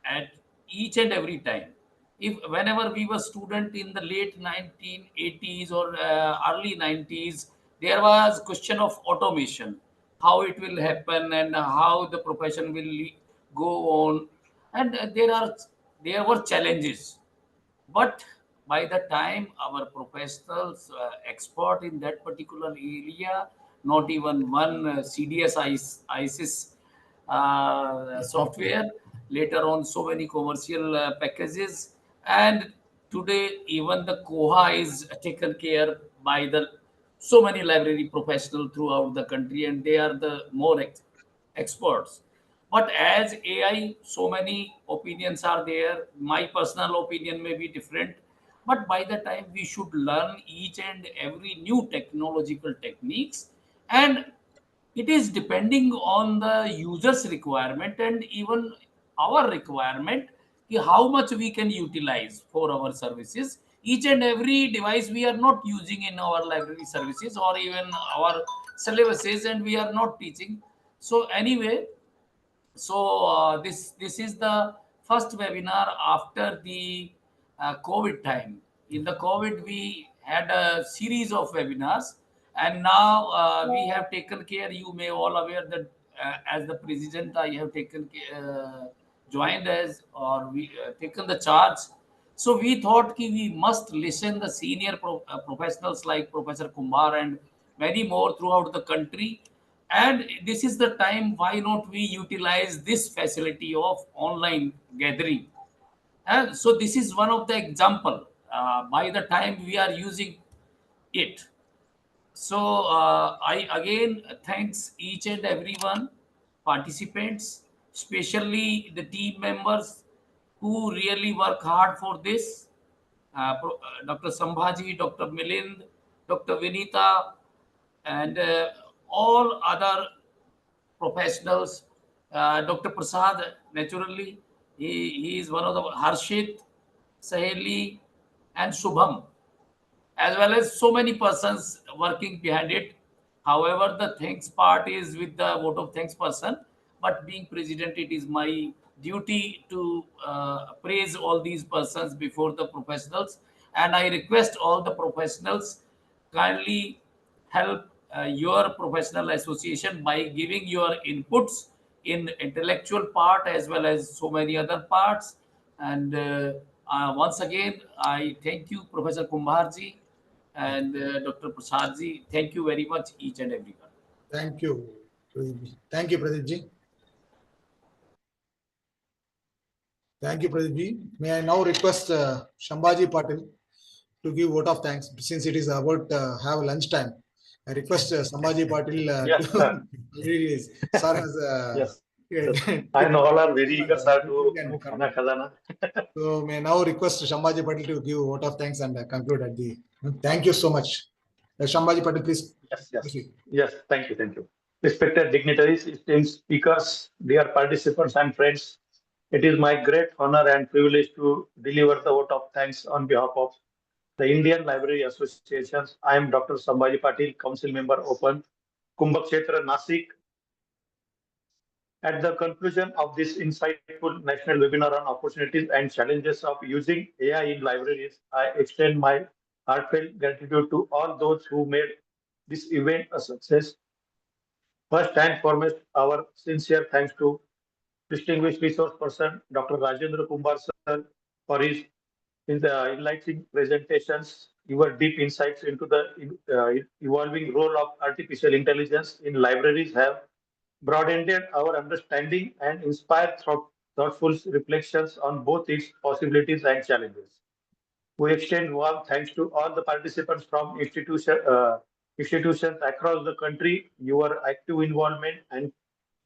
at each and every time. If whenever we were student in the late 1980s or early 90s, there was question of automation, how it will happen and how the profession will go on, and there were challenges. But by the time our professionals expert in that particular area, not even one CDS ISIS software, later on so many commercial packages, and today even the Koha is taken care by the so many library professionals throughout the country, and they are the more experts. But as AI, so many opinions are there. My personal opinion may be different, but by the time we should learn each and every new technological techniques, and it is depending on the user's requirement and even our requirement, how much we can utilize for our services. Each and every device we are not using in our library services or even our syllabuses, and we are not teaching. So anyway, so this is the first webinar after the COVID time. In the COVID, we had a series of webinars, and now we have taken care. You may all aware that as the president, I have taken joined as or we taken the charge. So we thought ki we must listen the senior professionals like Professor Kumbhar and many more throughout the country, and this is the time, why not we utilize this facility of online gathering. And so this is one of the example, by the time we are using it. So I again thanks each and everyone, participants, especially the team members who really work hard for this. Dr. Sambhaji, Dr. Milind, Dr. Vinita, and all other professionals. Dr. Prasad, naturally, he is one of the Harshit, Saheli, and Shubham, as well as so many persons working behind it. However, the thanks part is with the vote of thanks person, but being president, it is my duty to praise all these persons before the professionals. And I request all the professionals kindly help your professional association by giving your inputs in intellectual part as well as so many other parts. And once again, I thank you, Professor Kumbharji and Dr. Prasadji. Thank you very much, each and everyone. Thank you. Thank you, Pradeep ji. Thank you, Pradeep ji. May I now request Shambhaji Patil to give vote of thanks, since it is about have lunch time. I request Shambhaji Patil Yes, to sir. release. Sir has Yes. I know all are very eager, sir, to khana khazana. So may now request Shambhaji Patil to give vote of thanks and conclude at the. Thank you so much. Shambhaji Patil, please. Yes, yes. proceed. Yes, thank you, thank you. Respected dignitaries, esteemed speakers, dear participants and friends, it is my great honor and privilege to deliver the vote of thanks on behalf of the Indian Library Associations. I am Dr. Sambhaji Patil, Council Member Open, Kumbhakshetra, Nasik. At the conclusion of this insightful national webinar on opportunities and challenges of using AI in libraries, I extend my heartfelt gratitude to all those who made this event a success. First and foremost, our sincere thanks to distinguished resource person, Dr. Rajendra Kumbhar sir, for his in the enlightening presentations. Your deep insights into the evolving role of artificial intelligence in libraries have broadened our understanding and inspired thoughtful reflections on both its possibilities and challenges. We extend warm thanks to all the participants from institutions across the country. Your active involvement and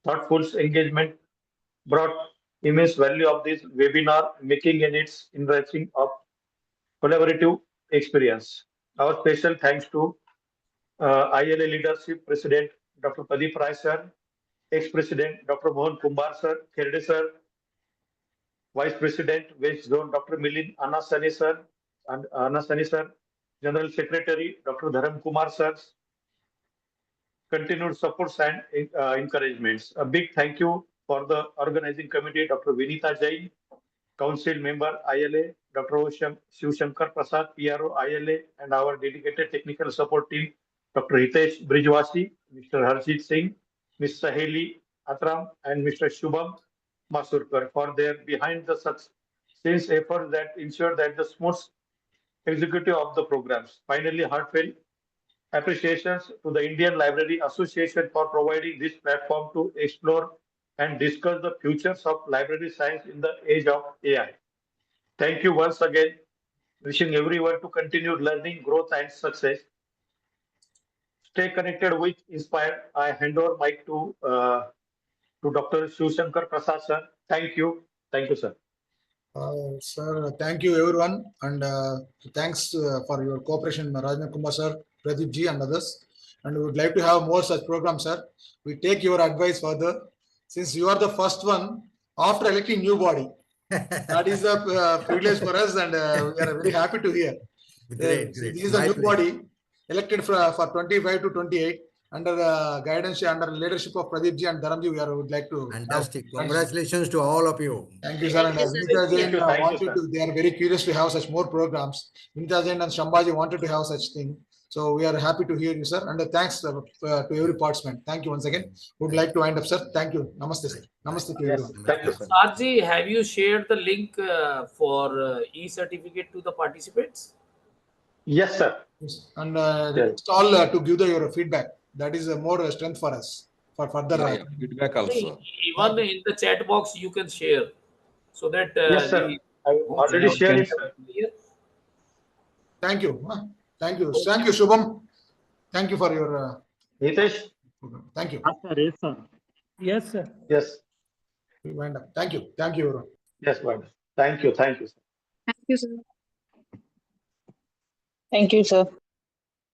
thoughtful engagement brought immense value of this webinar, making its enriching of collaborative experience. Our special thanks to ILA Leadership President Dr. Pradeep Rai sir, ex-President Dr. Mohan Kumbhar sir, Kherde sir, Vice President West Zone Dr. Milind Anasani sir, and Anasani sir, General Secretary Dr. Dharam Kumar sir, continued supports and encouragements. A big thank you for the organizing committee, Dr. Vinita Jain, Council Member ILA, Dr. Shiv Shankar Prasad, PRO ILA, and our dedicated technical support team, Dr. Hitesh Brijwasi, Mr. Harjit Singh, Ms. Saheli Atram, and Mr. Shubham Masurkar for their behind the scenes efforts that ensure that the smooth executive of the programs. Finally, heartfelt appreciations to the Indian Library Association for providing this platform to explore and discuss the futures of library science in the age of AI. Thank you once again. Wishing everyone to continue learning, growth, and success. Stay connected with Inspire. I hand over mic to Dr. Shivshankar Prasad, sir. Thank you. Thank you, sir. Sir, thank you everyone, and thanks for your cooperation, Rajendra Kumbhar sir, Pradeep ji, and others. And we would like to have more such programs, sir. We take your advice further, since you are the first one after electing new body. That is a privilege for us, and we are very happy to hear. Great. This is a new body elected for 25 to 28 under the guidance, under the leadership of Pradeep ji and Dharam ji. We would like to. Fantastic. Congratulations to all of you. Thank you, sir. And Vinita Jain wanted to, they are very curious to have such more programs. Vinita Jain and Shambaji wanted to have such thing. So we are happy to hear you, sir. And thanks to every participant. Thank you once again. Would like to wind up, sir. Thank you. Namaste, sir. Namaste to Yes, everyone. thank you, sir. Sarji, have you shared the link for e-certificate to the participants? Yes, sir. Yes. And request all to give your feedback. That is more strength for us for further. Feedback also. Even in the chat box, you can share so that Yes, sir. I already shared it, sir. Thank you. Thank you. Thank you, Shubham. Thank you for your. Nitesh? Thank you. Yes, sir. Yes, sir. Yes. We wind up. Thank you. Thank you, everyone. Yes, madam. Thank you. Thank you, sir. Thank you, sir. Thank you, sir.